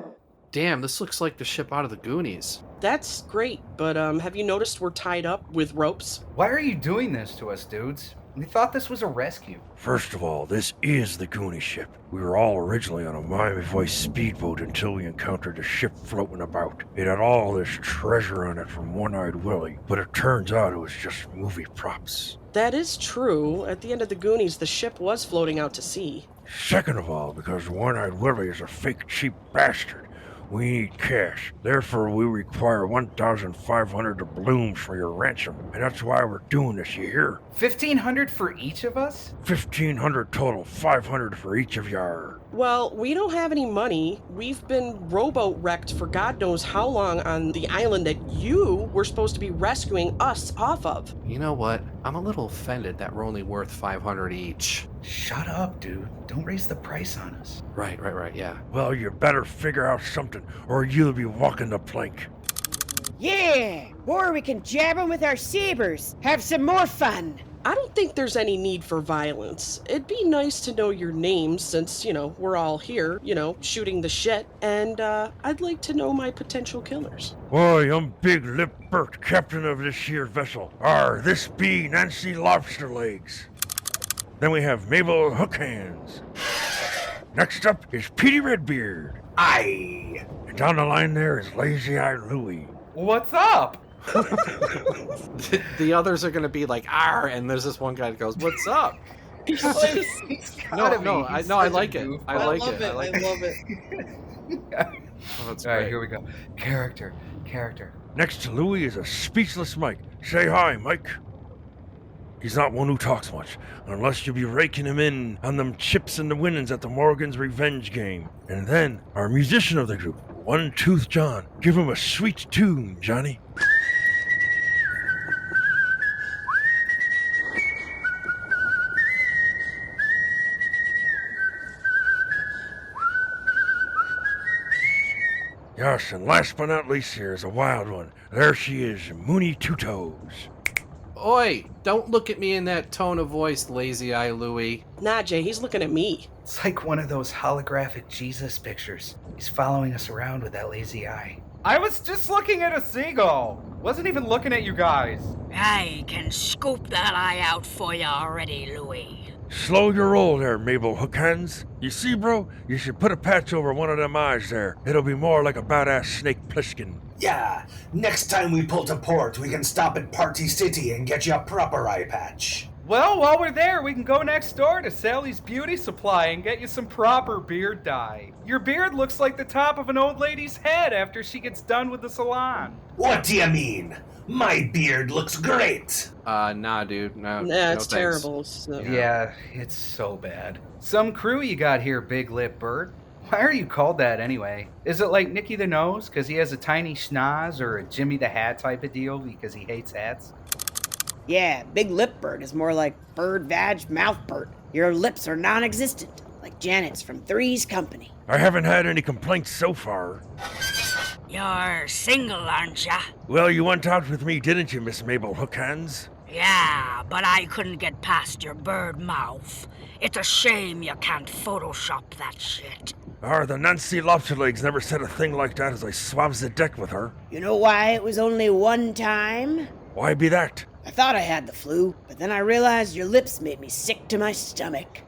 Damn, this looks like the ship out of the Goonies. That's great, but have you noticed we're tied up with ropes? Why are you doing this to us, dudes? We thought this was a rescue. First of all, this is the Goonie ship. We were all originally on a Miami Vice speedboat until we encountered a ship floating about. It had all this treasure on it from One-Eyed Willie, but it turns out it was just movie props. That is true. At the end of the Goonies, the ship was floating out to sea. Second of all, because One-Eyed Willie is a fake cheap bastard, we need cash. Therefore, we require 1,500 doubloons for your ransom. And that's why we're doing this, you hear? 1,500 for each of us? 1,500 total, 500 for each of y'all. Well, we don't have any money. We've been rowboat wrecked for God knows how long on the island that you were supposed to be rescuing us off of. You know what? I'm a little offended that we're only worth 500 each. Shut up, dude. Don't raise the price on us. Right, yeah. Well, you better figure out something, or you'll be walking the plank. Yeah! Or we can jab them with our sabers. Have some more fun. I don't think there's any need for violence. It'd be nice to know your names since, we're all here, shooting the shit. And I'd like to know my potential killers. Why, I'm Big Lip Bert, captain of this here vessel. This be Nancy Lobster Legs. Then we have Mabel Hookhands. Next up is Petey Redbeard. Aye. And down the line there is Lazy Eye Louie. What's up? The others are going to be like, "Arr," and there's this one guy that goes, "What's up?" He's I like it. I like it. I love it. Oh, that's All right, great. here we go. Character. Next to Louie is a speechless Mike. Say hi, Mike. He's not one who talks much, unless you be raking him in on them chips and the winnings at the Morgan's Revenge game. And then, our musician of the group, One Tooth John. Give him a sweet tune, Johnny. Yes, and last but not least here is a wild one. There she is, Mooney Two Toes. Oi, don't look at me in that tone of voice, lazy eye Louie. Nah, Jay, he's looking at me. It's like one of those holographic Jesus pictures. He's following us around with that lazy eye. I was just looking at a seagull. Wasn't even looking at you guys. I can scoop that eye out for you already, Louie. Slow your roll there, Mabel Hookhands. You see, bro, you should put a patch over one of them eyes there. It'll be more like a badass snake plissken. Yeah, next time we pull to port, we can stop at Party City and get you a proper eye patch. Well, while we're there, we can go next door to Sally's Beauty Supply and get you some proper beard dye. Your beard looks like the top of an old lady's head after she gets done with the salon. What do you mean? My beard looks great. Nah, dude. No, it's thanks. terrible. So. Yeah, it's so bad. Some crew you got here, Big Lip Bird. Why are you called that anyway? Is it like Nicky the Nose because he has a tiny schnoz, or a Jimmy the Hat type of deal because he hates hats? Yeah, Big Lip Bird is more like Bird Vag Mouth Bird. Your lips are non-existent, like Janet's from Three's Company. I haven't had any complaints so far. You're single, aren't ya? Well, you went out with me, didn't you, Miss Mabel Hookhands? Yeah, but I couldn't get past your bird mouth. It's a shame you can't Photoshop that shit. The Nancy Lobsterlegs never said a thing like that as I swabs the deck with her. You know why it was only one time? Why be that? I thought I had the flu, but then I realized your lips made me sick to my stomach.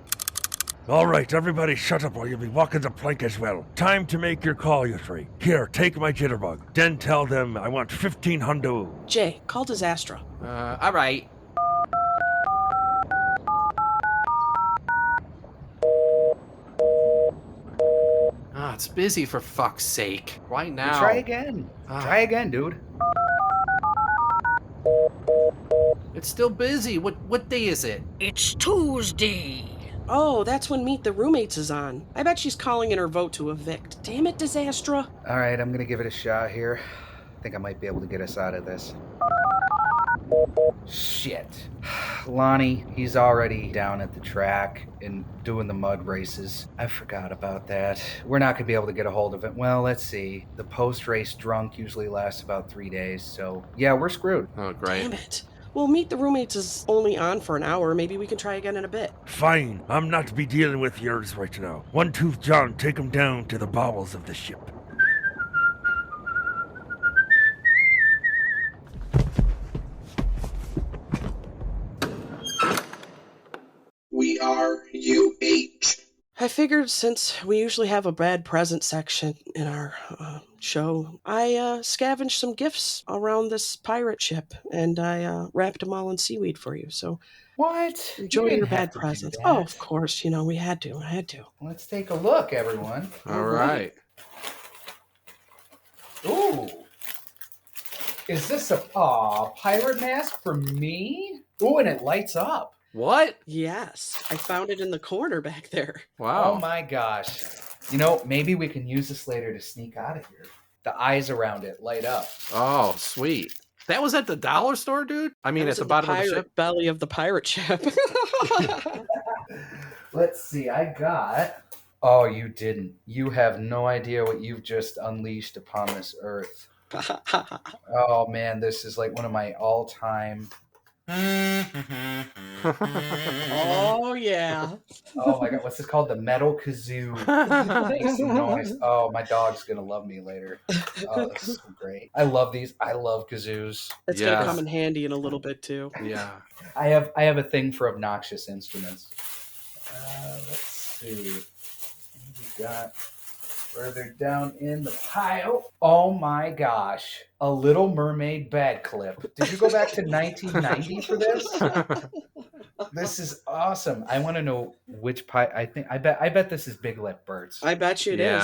All right, everybody shut up or you'll be walking the plank as well. Time to make your call, you three. Here, take my jitterbug. Then tell them I want 15 hundo. Jay, call Disastra. All right. It's busy for fuck's sake. Why now? Try again. Try again, dude. It's still busy. What day is it? It's Tuesday. Oh, that's when Meet the Roommates is on. I bet she's calling in her vote to evict. Damn it, Disastra. All right, I'm gonna give it a shot here. I think I might be able to get us out of this. Shit. Lonnie, he's already down at the track and doing the mud races. I forgot about that. We're not gonna be able to get a hold of him. Well, let's see. The post-race drunk usually lasts about 3 days, so yeah, we're screwed. Oh, great. Damn it. Well, Meet the Roommates is only on for an hour. Maybe we can try again in a bit. Fine, I'm not to be dealing with yours right now. One-Tooth John, take him down to the bowels of the ship. We are UH. I figured since we usually have a bad present section in our show, I scavenged some gifts around this pirate ship, and I wrapped them all in seaweed for you. So What? enjoy your bad presents. Oh, of course. You know, we had to. I had to. Let's take a look, everyone. All right. Ooh. Is this a pirate mask for me? Ooh, and it lights up. What? Yes. I found it in the corner back there. Wow. Oh my gosh. You know, maybe we can use this later to sneak out of here. The eyes around it light up. Oh, sweet. That was at the dollar store, dude? I mean, at the bottom of the ship? Belly of the pirate ship. Let's see, I got... Oh, you didn't. You have no idea what you've just unleashed upon this earth. Oh man, this is like one of my all-time... Oh, yeah. Oh my god, what's this called? The metal kazoo. Makes some noise. Oh, my dog's gonna love me later. Oh, this is so great. I love these. I love kazoos. It's gonna come in handy in a little bit too. Yeah. I have a thing for obnoxious instruments. Let's see. We got further down in the pile. Oh my gosh. A Little Mermaid bag clip. Did you go back to 1990 for this? This is awesome. I want to know which pie. I bet this is Big Lip Bird's. I bet you it is.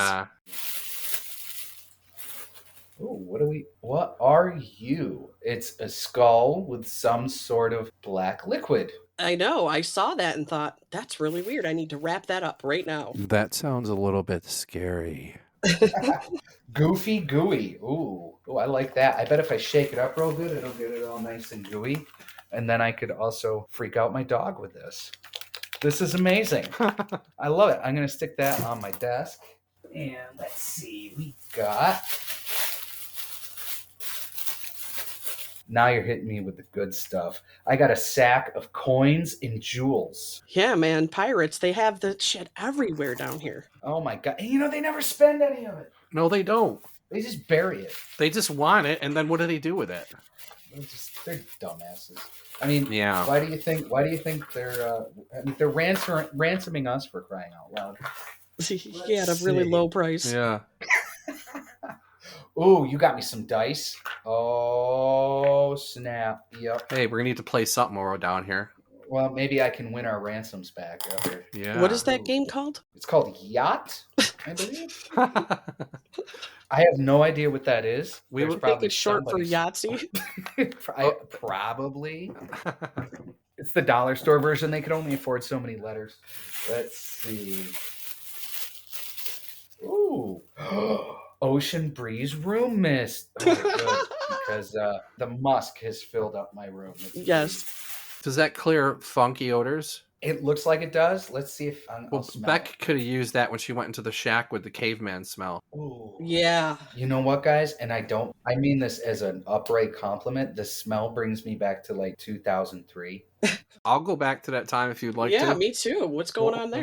Ooh, what are you? It's a skull with some sort of black liquid. I know. I saw that and thought, that's really weird. I need to wrap that up right now. That sounds a little bit scary. Goofy gooey. Ooh, I like that. I bet if I shake it up real good, it'll get it all nice and gooey. And then I could also freak out my dog with this. This is amazing. I love it. I'm going to stick that on my desk. And let's see. We got Now you're hitting me with the good stuff. I got a sack of coins and jewels. Yeah, man, pirates, they have the shit everywhere down here. Oh my god. And they never spend any of it. No, they don't. They just bury it. They just want it, and then what do they do with it? They're dumbasses. I mean, yeah. Why do you think they're they're ransoming us for crying out loud? Yeah, at a really low price. Yeah. Ooh, you got me some dice. Oh, snap. Yep. Hey, we're gonna need to play something while we're down here. Well, maybe I can win our ransoms back up here. Yeah. What is that game called? It's called Yacht, I believe. I have no idea what that is. We would think it's short for Yahtzee. Probably. It's the dollar store version. They could only afford so many letters. Let's see. Ooh. Ocean breeze room mist. Oh, good. Because the musk has filled up my room. Yes. Does that clear funky odors? It looks like it does. Let's see if I'll smell Beck could have used that when she went into the shack with the caveman smell. Ooh. Yeah. You know what, guys? And I mean this as an upright compliment. The smell brings me back to like 2003. I'll go back to that time if you'd like to. Yeah, me too. What's going on there? It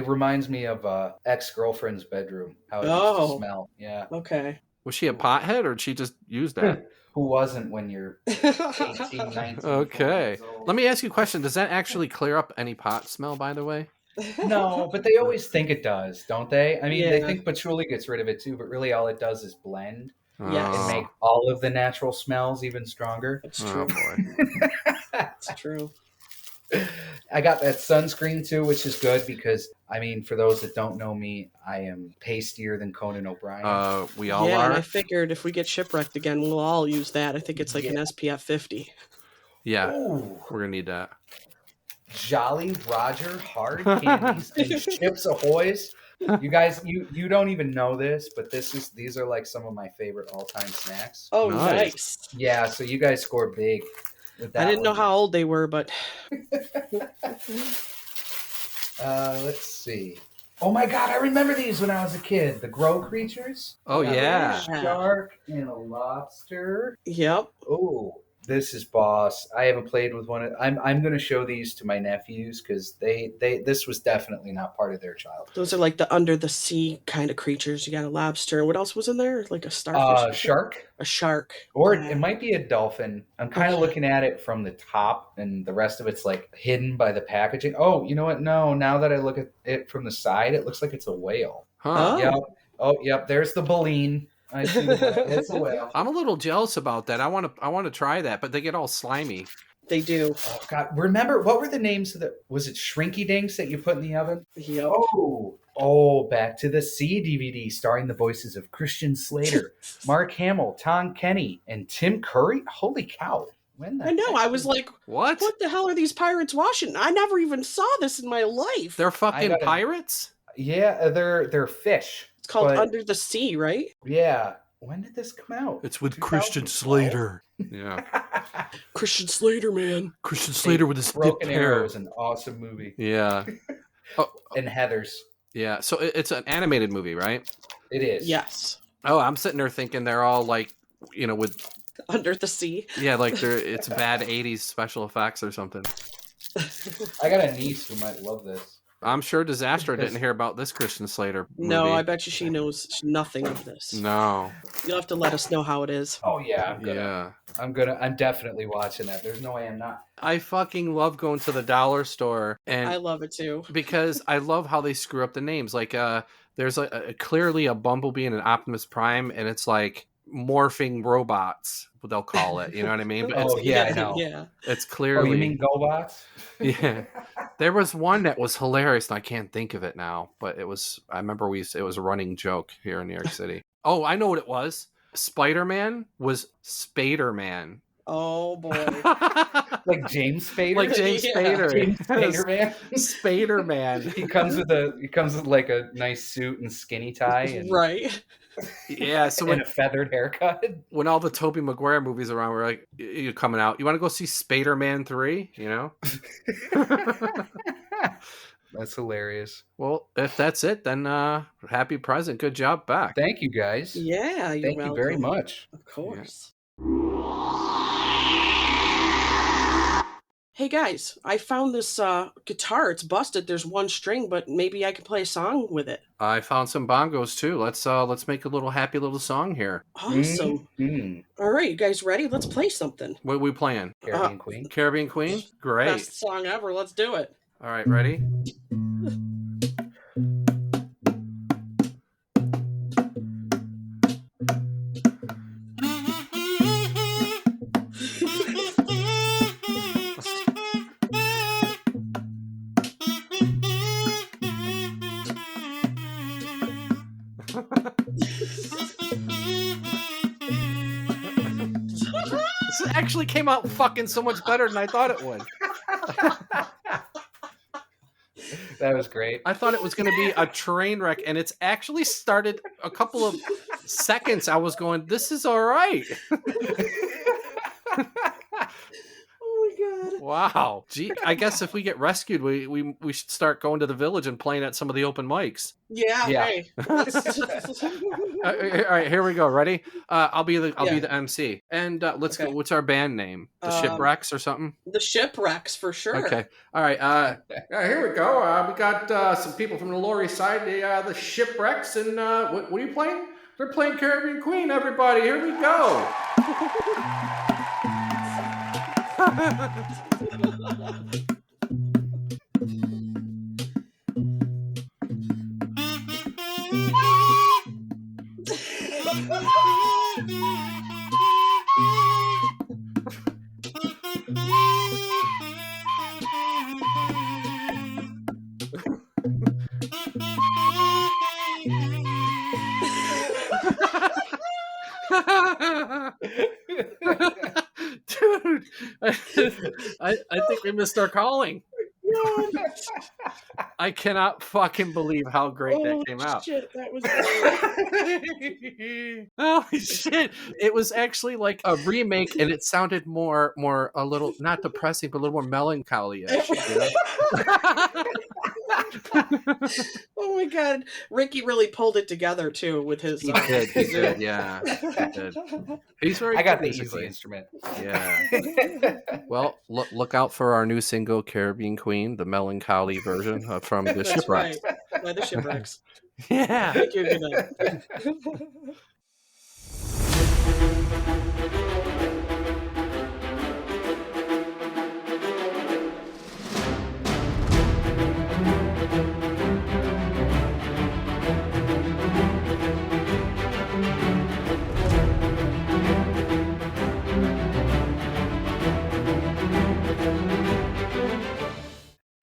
reminds me of ex-girlfriend's bedroom. How it used to smell. Yeah. Okay. Was she a pothead or did she just use that? Who wasn't when you're 18, 19? Okay. Let me ask you a question. Does that actually clear up any pot smell, by the way? No, but they always think it does, don't they? I mean, they Yeah. think patchouli gets rid of it too, but really all it does is blend. Yes. And make all of the natural smells even stronger. That's true. boy. That's true. I got that sunscreen too, which is good because, I mean, for those that don't know me, I am pastier than Conan O'Brien. We all Yeah, are. and I figured if we get shipwrecked again, we'll all use that. I think it's like an SPF 50. Yeah. Ooh. We're going to need that. Jolly Roger hard candies and Chips Ahoy's. You guys, you don't even know this, but these are like some of my favorite all-time snacks. Oh, nice. Yeah, so you guys score big. With that I didn't know how old they were, but let's see. Oh my god, I remember these when I was a kid. The Grow Creatures. Oh, yeah. A shark and a lobster. Yep. Oh, this is boss. I haven't played with one. I'm going to show these to my nephews because this was definitely not part of their childhood. those are like the under the sea kind of creatures. You got a lobster. What else was in there? Like a starfish? Shark. A shark. Or it might be a dolphin. I'm kind of looking at it from the top, and the rest of it's like hidden by the packaging. Oh, you know what? No, now that I look at it from the side, it looks like it's a whale. Huh. Yep. Oh, yep. There's the baleen. I see the whale. It's a whale. I'm a little jealous about that. I want to try that, but they get all slimy. They do. Oh God! Remember what were the names of the? Was it Shrinky Dinks that you put in the oven? Yep. Oh, Back to the Sea DVD starring the voices of Christian Slater, Mark Hamill, Tom Kenny, and Tim Curry. Holy cow! When the I know. I was like, what? What the hell are these pirates washing? I never even saw this in my life. They're fucking pirates? Yeah, they're fish. It's called Under the Sea, right? Yeah. When did this come out? It's with Christian Slater. Yeah. Christian Slater, man. Christian Slater with his Broken dipped hair. Arrow is an awesome movie. Yeah. And Heathers. Yeah. So it's an animated movie, right? It is. Yes. Oh, I'm sitting there thinking they're all like, with Under the Sea. Yeah, like it's bad 80s special effects or something. I got a niece who might love this. I'm sure Disaster didn't hear about this Christian Slater movie. No, I bet you she knows nothing of this. No. You'll have to let us know how it is. Oh yeah. I'm definitely watching that. There's no way I'm not. I fucking love going to the dollar store, and I love it too. Because I love how they screw up the names. Like there's clearly a Bumblebee and an Optimus Prime, and it's like morphing robots, they'll call it. You know what I mean? But I know. Yeah. It's clearly. Oh, you mean GoBots? Yeah. There was one that was hilarious, and I can't think of it now. But it was. I remember it was a running joke here in New York City. Oh, I know what it was. Spider-Man was Spader-Man. Oh boy. Like James Spader? Like James Spader. James Spader-Man? Spader-Man. He comes with like a nice suit and skinny tie. And, right. Yeah, so and a feathered haircut. When all the Tobey Maguire movies are around, we're like, you're coming out. You want to go see Spader-Man 3? You know? That's hilarious. Well, if that's it, then happy present. Good job, Beck. Thank you, guys. Yeah, Thank you very much. Of course. Hey guys, I found this guitar. It's busted. There's one string, but maybe I can play a song with it. I found some bongos too. Let's make a little happy little song here. Awesome. All right, you guys ready? Let's play something. What are we playing? Caribbean Queen. Caribbean Queen? Great. Best song ever. Let's do it. All right, ready? This actually came out fucking so much better than I thought it would. That was great. I thought it was going to be a train wreck, and it's actually started a couple of seconds. I was going, this is all right. Oh my god. Wow. Gee, I guess if we get rescued, we should start going to the village and playing at some of the open mics. Yeah. Hey. All right, here we go. Ready? I'll be the MC, and let's go. What's our band name? The Shipwrecks or something? The Shipwrecks for sure. Okay. All right. Here we go. We got some people from the Lower East Side, the Shipwrecks, and what are you playing? They're playing Caribbean Queen. Everybody, here we go. Dude, I think we missed our calling. I cannot fucking believe how great that came out. Shit, that was Holy shit. It was actually like a remake, and it sounded more a little, not depressing, but a little more melancholy. Oh my god. Ricky really pulled it together too with his He did, yeah. He did. He's very I got good the musically. easy instrument. Yeah. Well, look out for our new single, Caribbean Queen, the melancholy version from the That's Shipwrecks. right. By the Shipwrecks. Yeah. Thank you. Good night.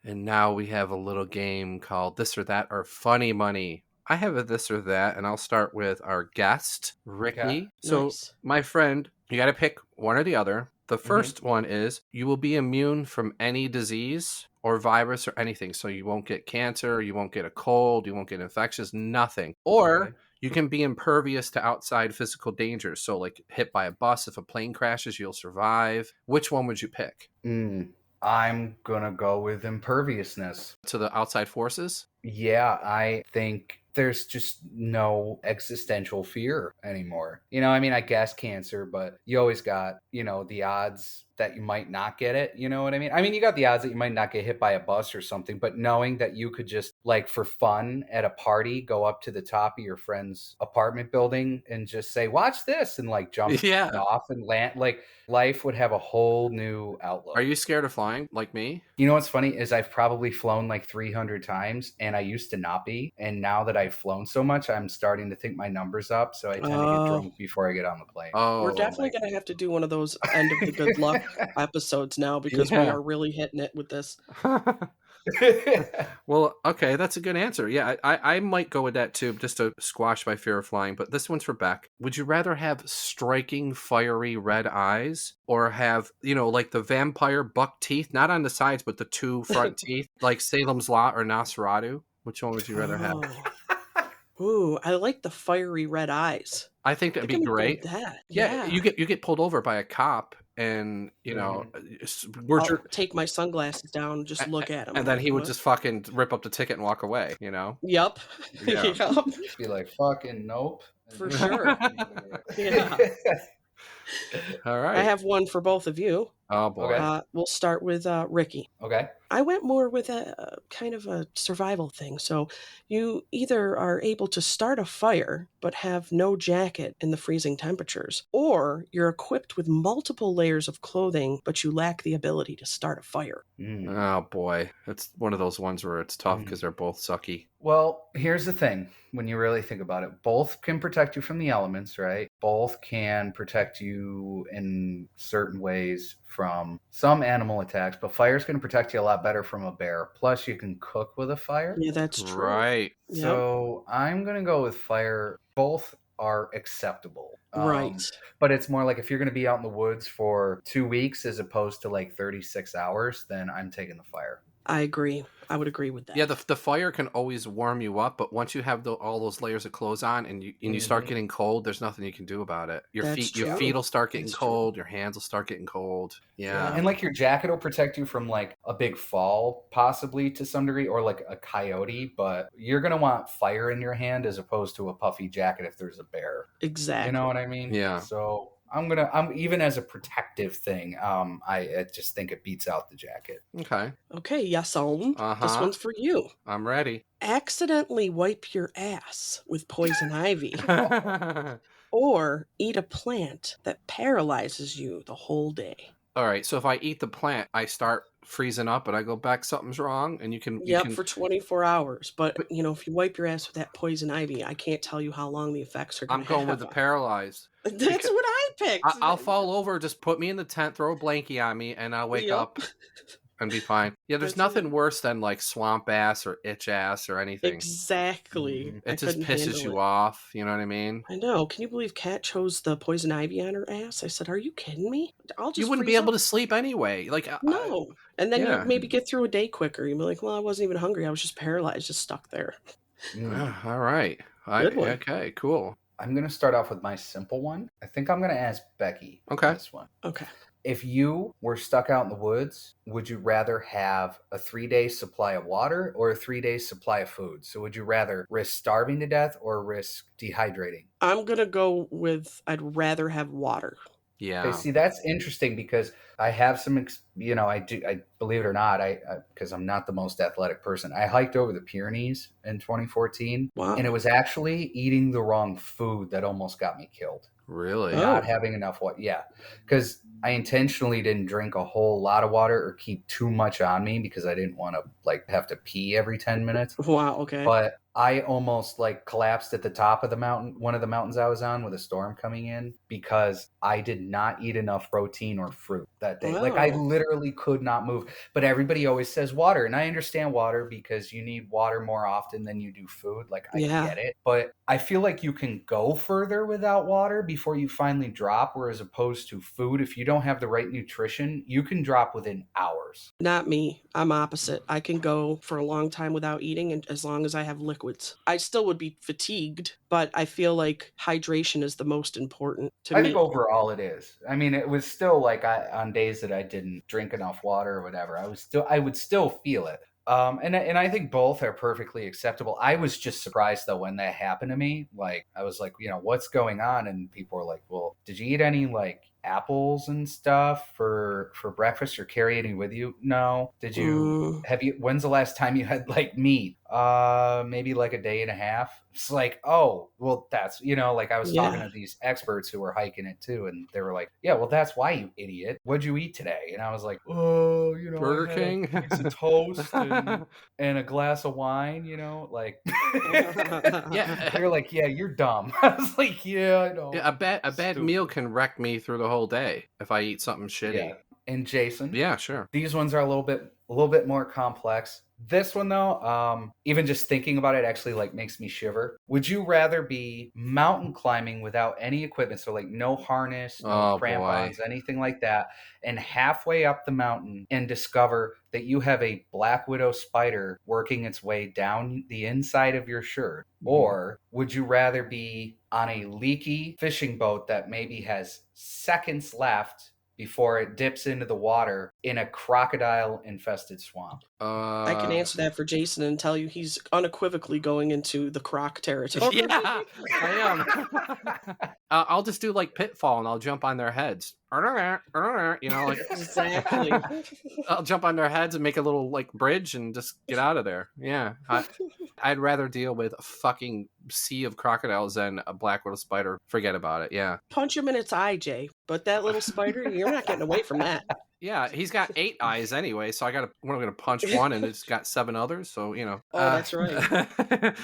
And now we have a little game called This or That or Funny Money. I have a this or that, and I'll start with our guest, Ricky. Okay. So, Nice. my friend, you got to pick one or the other. The first one is you will be immune from any disease or virus or anything. So you won't get cancer, you won't get a cold, you won't get infections, nothing. Or you can be impervious to outside physical dangers. So like hit by a bus, if a plane crashes, you'll survive. Which one would you pick? I'm gonna go with imperviousness. To the outside forces? Yeah, I think there's just no existential fear anymore. You know, I mean, I guess cancer, but you always got, the odds that you might not get it. You know what I mean? I mean, you got the odds that you might not get hit by a bus or something, but knowing that you could just, like, for fun at a party, go up to the top of your friend's apartment building and just say, watch this, and like jump off and land, like, life would have a whole new outlook. Are you scared of flying like me? You know what's funny is I've probably flown like 300 times, and I used to not be. And now that I've flown so much, I'm starting to think my numbers up. So I tend to get drunk before I get on the plane. We're definitely going to have to do one of those end of the good luck episodes now, because we are really hitting it with this. Well, okay, that's a good answer. Yeah, I might go with that too, just to squash my fear of flying. But this one's for Beck. Would you rather have striking, fiery red eyes, or have, like the vampire buck teeth, not on the sides, but the two front teeth, like Salem's Lot or Nosferatu? Which one would you rather have? Ooh, I like the fiery red eyes. I think that'd be great. That. Yeah, you get pulled over by a cop, and I'll take my sunglasses down and just look at him. And then he would just fucking rip up the ticket and walk away, Yep. Yeah. Yep. Be like, fucking nope. For sure. Yeah. All I right. have one for both of you. Oh boy. We'll start with Ricky. Okay. I went more with a kind of a survival thing. So you either are able to start a fire but have no jacket in the freezing temperatures, or you're equipped with multiple layers of clothing but you lack the ability to start a fire. Oh boy, it's one of those ones where it's tough because they're both sucky. Well, here's the thing. When you really think about it, both can protect you from the elements, right? Both can protect you in certain ways from some animal attacks, but fire's going to protect you a lot better from a bear. Plus, you can cook with a fire. Yeah, that's true. Right. So I'm going to go with fire. Both are acceptable. Right. But it's more like if you're going to be out in the woods for 2 weeks as opposed to like 36 hours, then I'm taking the fire. I agree. I would agree with that. Yeah, the fire can always warm you up, but once you have all those layers of clothes on and you start getting cold, there's nothing you can do about it. Your feet will start getting cold, your hands will start getting cold. Yeah. And like your jacket will protect you from like a big fall possibly to some degree, or like a coyote, but you're going to want fire in your hand as opposed to a puffy jacket if there's a bear. Exactly. You know what I mean? Yeah. So I'm even as a protective thing, I just think it beats out the jacket. Okay. Okay, Yason. This one's for you. I'm ready. Accidentally wipe your ass with poison ivy. Or eat a plant that paralyzes you the whole day. All right, so if I eat the plant, I start freezing up and I go back, something's wrong, and you can For 24 hours. But you know, if you wipe your ass with that poison ivy, I can't tell you how long the effects are going to have. I'm going with the paralyzed. That's what I picked. I'll fall over, just put me in the tent, throw a blankie on me, and I'll wake up and be fine. Yeah, there's nothing worse than like swamp ass or itch ass or anything. Exactly. It just pisses you off. You know what I mean? I know. Can you believe Kat chose the poison ivy on her ass? I said, "Are you kidding me? I'll just." You wouldn't be able to sleep anyway. Like no. And then yeah. you maybe get through a day quicker. You'd be like, "Well, I wasn't even hungry. I was just paralyzed, just stuck there." All right. Good one. Okay. Cool. I'm going to start off with my simple one. I think I'm going to ask Becky this one. Okay. If you were stuck out in the woods, would you rather have a 3-day supply of water or a 3-day supply of food? So would you rather risk starving to death or risk dehydrating? I'm going to go with I'd rather have water. Yeah. Okay, see, that's interesting because I have some, I believe it or not, because I'm not the most athletic person. I hiked over the Pyrenees in 2014. Wow. And it was actually eating the wrong food that almost got me killed. Really? Not having enough water. Yeah. Because I intentionally didn't drink a whole lot of water or keep too much on me because I didn't want to like have to pee every 10 minutes. Wow. Okay. But I almost like collapsed at the top of the mountain, one of the mountains I was on with a storm coming in because I did not eat enough protein or fruit that day. Wow. Like I literally could not move. But everybody always says water. And I understand water because you need water more often than you do food. Like I get it. But I feel like you can go further without water before you finally drop. Whereas opposed to food, if you don't have the right nutrition, you can drop within hours. Not me. I'm opposite. I can go for a long time without eating, and as long as I have liquids. I still would be fatigued, but I feel like hydration is the most important to me. I think overall it is. I mean, it was still like on days that I didn't drink enough water or whatever, I would still feel it. And I think both are perfectly acceptable. I was just surprised though when that happened to me. Like I was like, what's going on? And people were like, well, did you eat any like apples and stuff for breakfast or carry any with you? No. Did you when's the last time you had like meat? Maybe like a day and a half. It's like, oh, well, that's, like I was talking to these experts who were hiking it too. And they were like, yeah, well, that's why, you idiot. What'd you eat today? And I was like, oh, Burger King, a piece of toast and a glass of wine, like, yeah. They're like, yeah, you're dumb. I was like, yeah, I know. Yeah, a bad meal can wreck me through the whole day if I eat something shitty. Yeah. And Jason, yeah, sure. These ones are a little bit more complex. This one though, even just thinking about it actually like makes me shiver. Would you rather be mountain climbing without any equipment, so like no harness, no crampons, anything like that, and halfway up the mountain and discover that you have a black widow spider working its way down the inside of your shirt? Or would you rather be on a leaky fishing boat that maybe has seconds left before it dips into the water in a crocodile-infested swamp? I can answer that for Jason and tell you he's unequivocally going into the croc territory. Yeah, I am. I'll just do like Pitfall and I'll jump on their heads. You know, like Exactly. I'll jump on their heads and make a little like bridge and just get out of there. Yeah, I'd rather deal with a fucking sea of crocodiles than a black widow spider. Forget about it. Yeah. Punch him in its eye, Jay. But that little spider, you're not getting away from that. Yeah, he's got 8 eyes ananyway, so I'm gonna punch one and it's got 7 others, so you know. Oh, that's right.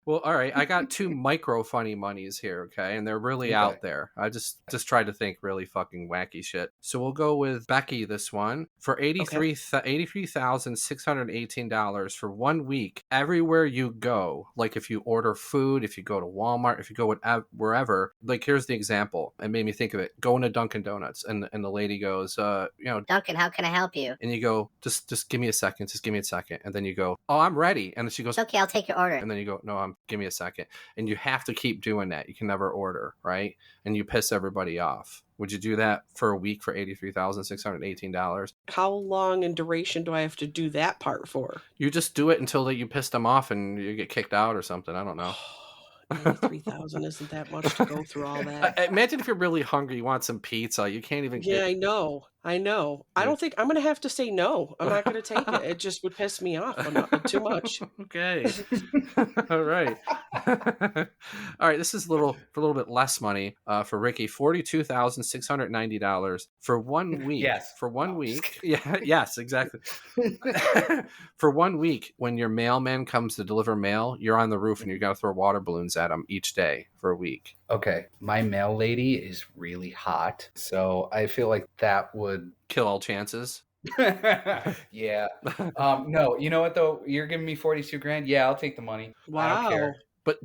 Well, all right, I got 2 micro funny monies here, okay? And they're really out there. I just tried to think really fucking wacky shit. So we'll go with Becky this one. For $83,618 for 1 week, everywhere you go, like if you order food, if you go to Walmart, if you go wherever, like here's the example. It made me think of it. Going to Dunkin' Donuts and the lady goes, Duncan, how can I help you? and you go, just give me a second, just give me a second. And then you go, oh, I'm ready. And then she goes, It's okay, I'll take your order. and then you go, no, give me a second. And you have to keep doing that. You can never order, right? And you piss everybody off. Would you do that for a week for $83,618? How long in duration do I have to do that part for? You just do it until you piss them off and you get kicked out or something. I don't know. 3,000 isn't that much to go through all that. Imagine if you're really hungry, you want some pizza. You can't even Yeah, get... I know. I don't think I'm going to have to say no. I'm not going to take it. It just would piss me off too much. Okay. All right. All right. This is for a little bit less money for Ricky. $42,690 for 1 week. Yes. For 1 week. Yeah. Yes, exactly. For 1 week, when your mailman comes to deliver mail, you're on the roof and you got to throw water balloons at him each day for a week. Okay, my mail lady is really hot, so I feel like that would kill all chances. Yeah. No, you know what though? You're giving me 42 grand. Yeah, I'll take the money. I don't care. But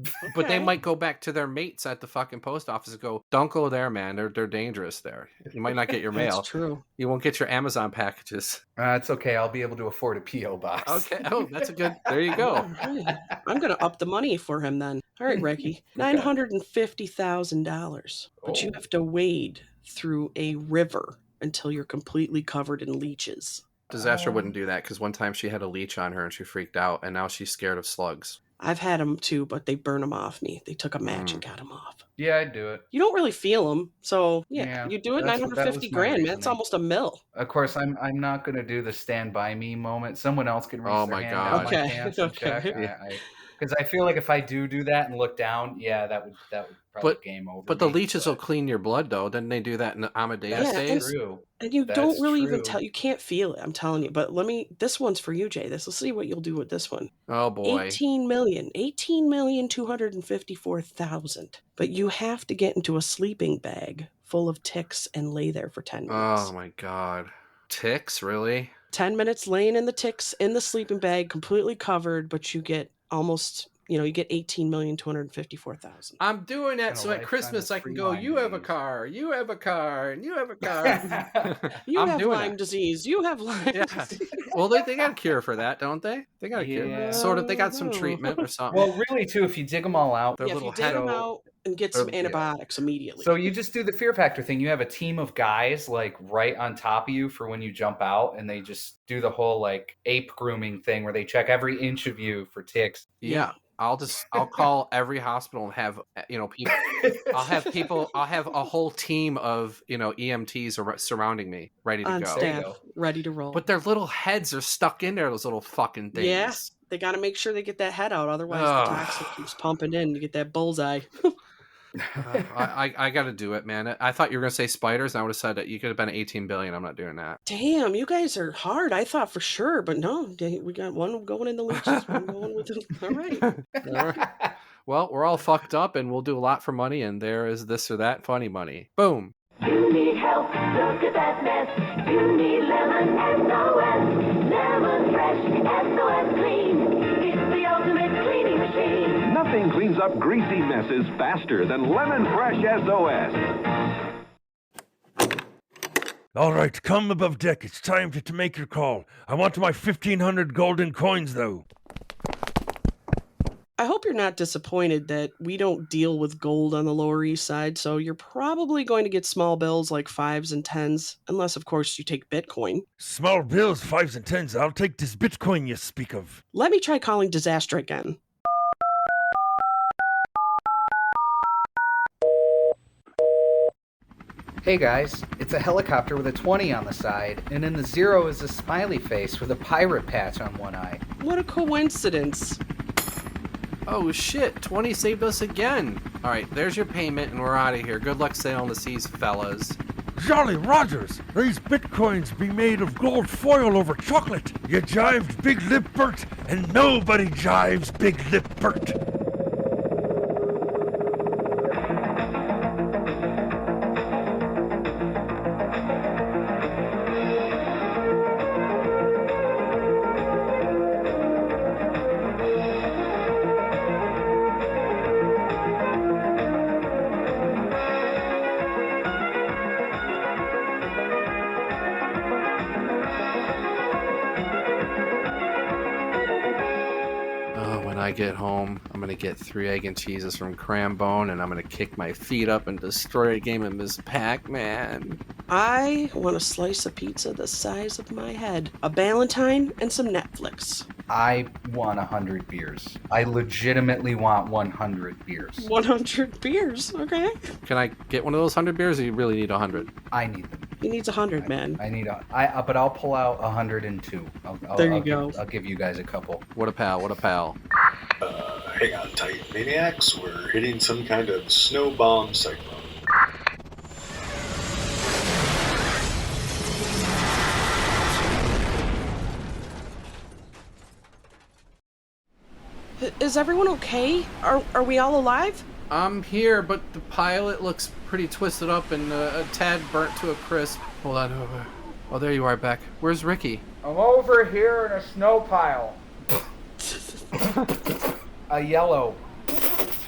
they might go back to their mates at the fucking post office and go, don't go there, man. They're dangerous there. You might not get your mail. That's true. You won't get your Amazon packages. It's okay. I'll be able to afford a P.O. box. Okay. Oh, that's a good... There you go. I'm going to up the money for him then. All right, Ricky. $950,000. But you have to wade through a river until you're completely covered in leeches. Disaster wouldn't do that because one time she had a leech on her and she freaked out and now she's scared of slugs. I've had them too, but they burn them off me. They took a match and got them off. Yeah, I'd do it. You don't really feel them, so yeah. You do it. 950 grand, man. That's almost a mil. Of course, I'm not going to do the stand by me moment. Someone else can reach their hand down my pants and check. Because I feel like if I do that and look down, yeah, that would probably game over. But the leeches will clean your blood, though. Didn't they do that in Amadeus days? True. And you don't really even tell. You can't feel it. I'm telling you. But this one's for you, Jay. Let's see what you'll do with this one. Oh boy. 18,254,000. But you have to get into a sleeping bag full of ticks and lay there for 10 minutes. Oh my God. Ticks, really? 10 minutes laying in the ticks in the sleeping bag, completely covered, but you get almost, you get 18,254,000. I'm doing that so at Christmas I can go, you have a car, you have a car, and you have a car. You have Lyme disease. You have Lyme disease. Well, they got a cure for that, don't they? They got a cure. Sort of. They got some treatment or something. Well, really, too, if you dig them all out, if you dig them out and get some antibiotics immediately. So you just do the fear factor thing. You have a team of guys like right on top of you for when you jump out, and they just do the whole like ape grooming thing where they check every inch of you for ticks. Yeah. I'll call every hospital and have, people, I'll have a whole team of, EMTs surrounding me, ready to on go. Staff, ready to roll. But their little heads are stuck in there, those little fucking things. Yeah, they got to make sure they get that head out. Otherwise, the toxin keeps pumping in. You get that bullseye. I got to do it, man. I thought you were going to say spiders, and I would have said that you could have been 18 billion. I'm not doing that. Damn, you guys are hard. I thought for sure, but no. We got one going in the leeches, one going with the... All right. All right. Well, we're all fucked up, and we'll do a lot for money, and there is this or that funny money. Boom. You need help, look at that mess. You need lemon, S.O.S. Lemon fresh, S.O.S clean. It's the ultimate cleaning machine. Nothing cleans up greasy messes faster than Lemon Fresh S.O.S. All right, come above deck. It's time to make your call. I want my 1,500 golden coins, though. I hope you're not disappointed that we don't deal with gold on the Lower East Side, so you're probably going to get small bills like 5s and 10s, unless, of course, you take Bitcoin. Small bills, 5s and 10s. I'll take this Bitcoin you speak of. Let me try calling Disaster again. Hey guys, it's a helicopter with a 20 on the side, and in the 0 is a smiley face with a pirate patch on one eye. What a coincidence. Oh shit, 20 saved us again. All right, there's your payment and we're out of here. Good luck sailing the seas, fellas. Jolly Rogers, these Bitcoins be made of gold foil over chocolate. You jived Big Lip Bert, and nobody jives Big Lip Bert. When I get home, I'm gonna get 3 egg and cheeses from Crambone, and I'm gonna kick my feet up and destroy a game of Ms. Pac-Man. I want a slice of pizza the size of my head, a Ballantine, and some Netflix. I want 100 beers. I legitimately want 100 beers. 100 beers, okay? Can I get one of those 100 beers, or you really need 100? I need them. He needs 100, man. I need but I'll pull out 102. There you go. I'll give you guys a couple. What a pal, what a pal. Hang on tight, Maniacs. We're hitting some kind of snow bomb cyclone. Is everyone okay? Are we all alive? I'm here, but the pilot looks pretty twisted up and a tad burnt to a crisp. Hold on. Oh, there you are, Beck. Where's Ricky? I'm over here in a snow pile. A yellow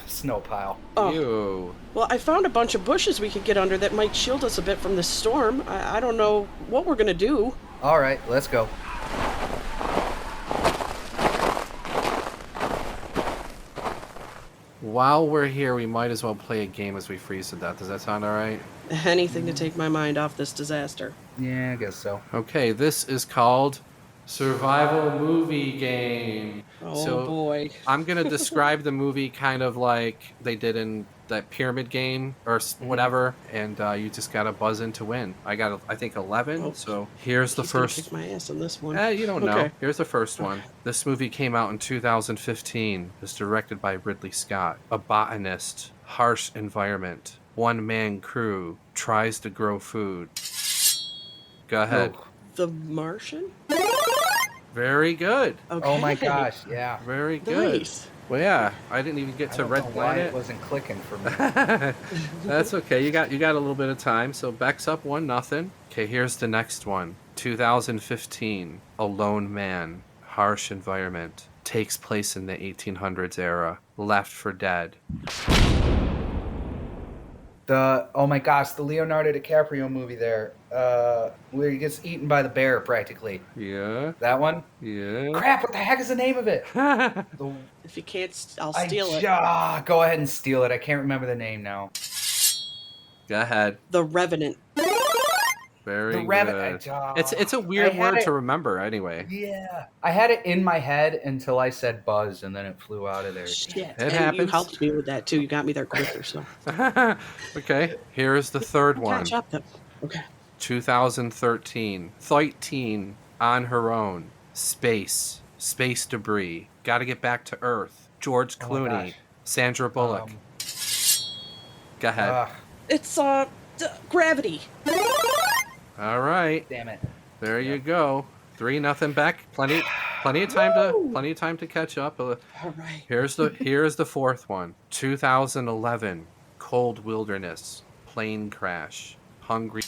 snow pile. Oh. Ew. Well, I found a bunch of bushes we could get under that might shield us a bit from this storm. I don't know what we're gonna do. All right, let's go. While we're here, we might as well play a game as we freeze to death. Does that sound all right? Anything to take my mind off this disaster. Yeah, I guess so. Okay, this is called Survival Movie Game. Oh, boy. I'm going to describe the movie kind of like they did in that pyramid game or whatever, and you just got to buzz in to win. I got, I think, 11, so here's the He's gonna first. kick my ass on this one. You don't know. Okay. Here's the first one. This movie came out in 2015. It's directed by Ridley Scott. A botanist, harsh environment, one-man crew, tries to grow food. Go ahead. The Martian? Very good. Okay. Oh my gosh, yeah. Very good. Nice. Well, yeah, I didn't even get to Red Why Planet. it wasn't clicking for me. That's okay. You got a little bit of time. So Beck's up 1-0. Okay, here's the next one. 2015. A lone man. Harsh environment. Takes place in the 1800s era. Left for Dead. Oh my gosh, the Leonardo DiCaprio movie there, where he gets eaten by the bear practically. Yeah. That one? Yeah. Crap, what the heck is the name of it? If you can't, I'll steal it. Go ahead and steal it. I can't remember the name now. Go ahead. The Revenant. Very The good. Revenant. It's a weird I had word it- to remember anyway. Yeah. I had it in my head until I said buzz, and then it flew out of there. Shit. It And you happens. helped me with that, too. You got me there quicker, so. Okay, here's the third one. Catch up, though. Okay. 2013. 13 on her own. Space debris. Got to get back to Earth. George Oh my Clooney. gosh. Sandra Bullock. Go ahead. It's, Gravity. All right. Damn it. There you go. 3-0 back. Plenty of time to catch up. All right. Here's the fourth one. 2011. Cold wilderness. Plane crash. Hungry.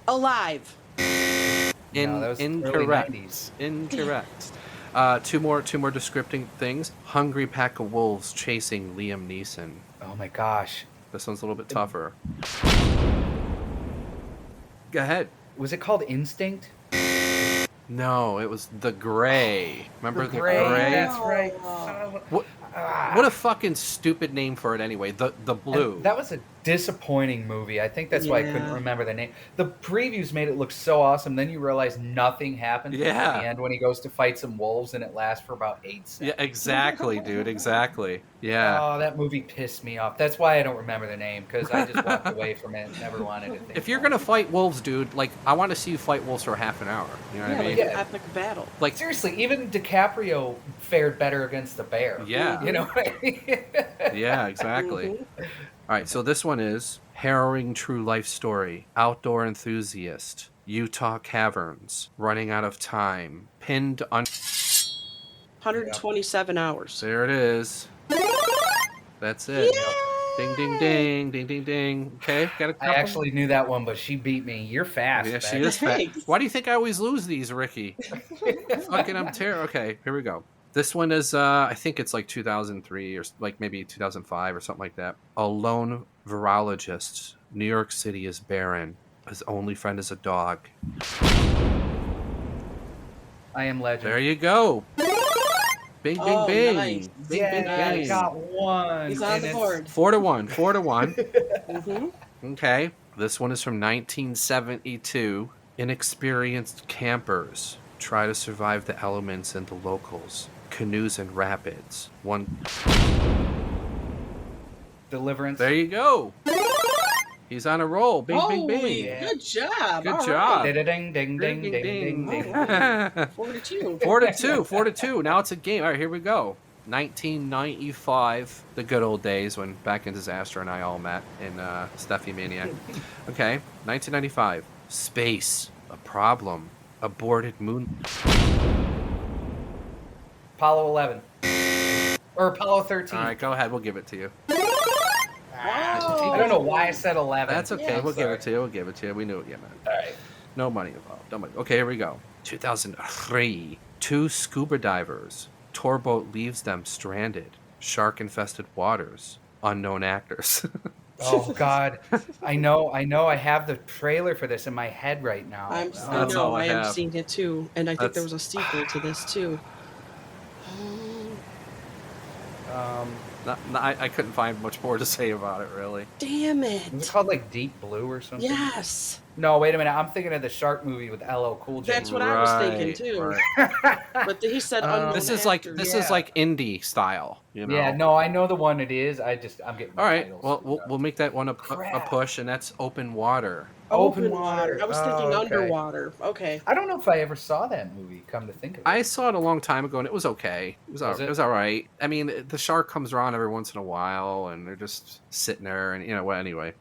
Alive. No, that was early Incorrect. 90s. Incorrect. Two more descripting things. Hungry pack of wolves chasing Liam Neeson. Oh my gosh. This one's a little bit tougher. Go ahead. Was it called Instinct? No, it was The Gray. Remember The Gray? Gray? That's right. Son of a- What a fucking stupid name for it anyway. The Blue. And that was a disappointing movie. I think that's why I couldn't Yeah. remember the name. The previews made it look so awesome. Then you realize nothing happens at Yeah. the end when he goes to fight some wolves, and it lasts for about 8 seconds. Yeah, exactly, dude. Exactly. Yeah. Oh, that movie pissed me off. That's why I don't remember the name, because I just walked away from it and never wanted to think. If you're gonna fight wolves, dude, like I want to see you fight wolves for half an hour. You know what I mean? Like an epic battle. Like seriously, even DiCaprio fared better against the bear. Yeah. You know what I mean? Yeah, exactly. All right, so this one is harrowing true life story, outdoor enthusiast, Utah caverns, running out of time, pinned on 127 hours. There it is. That's it. Ding, ding, ding, ding, ding, ding. Okay, got a couple. I actually knew that one, but she beat me. You're fast. Yeah, she Beck. is fat. Why do you think I always lose these, Ricky? Fucking, I'm terrible. Okay, here we go. This one is, I think it's like 2003 or like maybe 2005 or something like that. A lone virologist. New York City is barren. His only friend is a dog. I Am Legend. There you go. Bing, bing, bing. Nice. Bing, Yeah, bing, I bing. got one. He's on and the it's- board. 4-1. 4-1. Mm-hmm. Okay. This one is from 1972. Inexperienced campers try to survive the elements and the locals. Canoes and rapids. One. Deliverance. There you go. He's on a roll. Bing, bing, bing. Good job. Good All job. right. Ding, ding, ding, ding, ding, ding. 4-2. 4-2. 4-2. Now it's a game. All right, here we go. 1995, the good old days when Beck and Disaster and I all met in S2E Maniac. Okay, 1995. Space, a problem. Aborted moon. Apollo 11. Or Apollo 13. All right, go ahead. We'll give it to you. I don't know why I said 11. That's okay. Yeah, we'll give sorry. it to you. We'll give it to you. We knew what you meant. All right. No money involved. No money. Okay, here we go. 2003. 2 scuba divers. Tour boat leaves them stranded. Shark-infested waters. Unknown actors. Oh God, I know. I have the trailer for this in my head right now. I That's know. all I I have have. seen it too, and I think there was a sequel to this too. I couldn't find much more to say about it, really. Damn Is it it! called like Deep Blue or something? Yes, No, wait a minute. I'm thinking of the shark movie with LL Cool J. that's what I was thinking Right, too. right. But he said unknown This is like actors. this is like indie style, you know. Yeah, no, I know the one it is. I'm getting. All right. titles. Well, we'll make that one a push, and that's Open Water. Open water. I was thinking Oh, okay. underwater. Okay. I don't know if I ever saw that movie. Come to think of it. I saw it a long time ago, and it was okay. Was It it? was all right. I mean, the shark comes around every once in a while, and they're just sitting there, and you know. Well, anyway,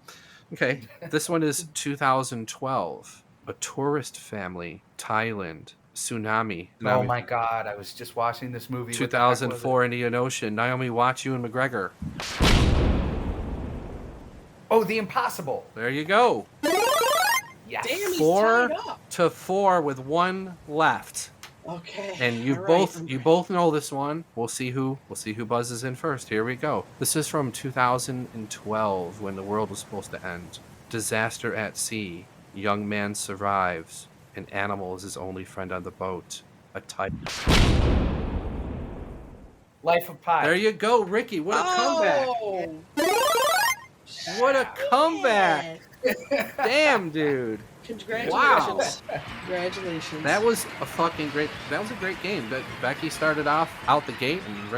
okay. This one is 2012. A tourist family, Thailand, tsunami. Oh my God! I was just watching this movie. What the heck was it? 2004 Indian Ocean. Naomi Watts, Ewan McGregor. Oh, The Impossible. There you go. Yes. Damn, he's 4-4 with one left. Okay. And you all right, both I'm you ready. both know this one. We'll see who buzzes in first. Here we go. This is from 2012 when the world was supposed to end. Disaster at sea. Young man survives. An animal is his only friend on the boat. A type. Life of Pi. There you go, Ricky. What a comeback. Oh, What a comeback. Damn, dude. congratulations! Wow. Congratulations. That was a great game. Becky started off out the gate, and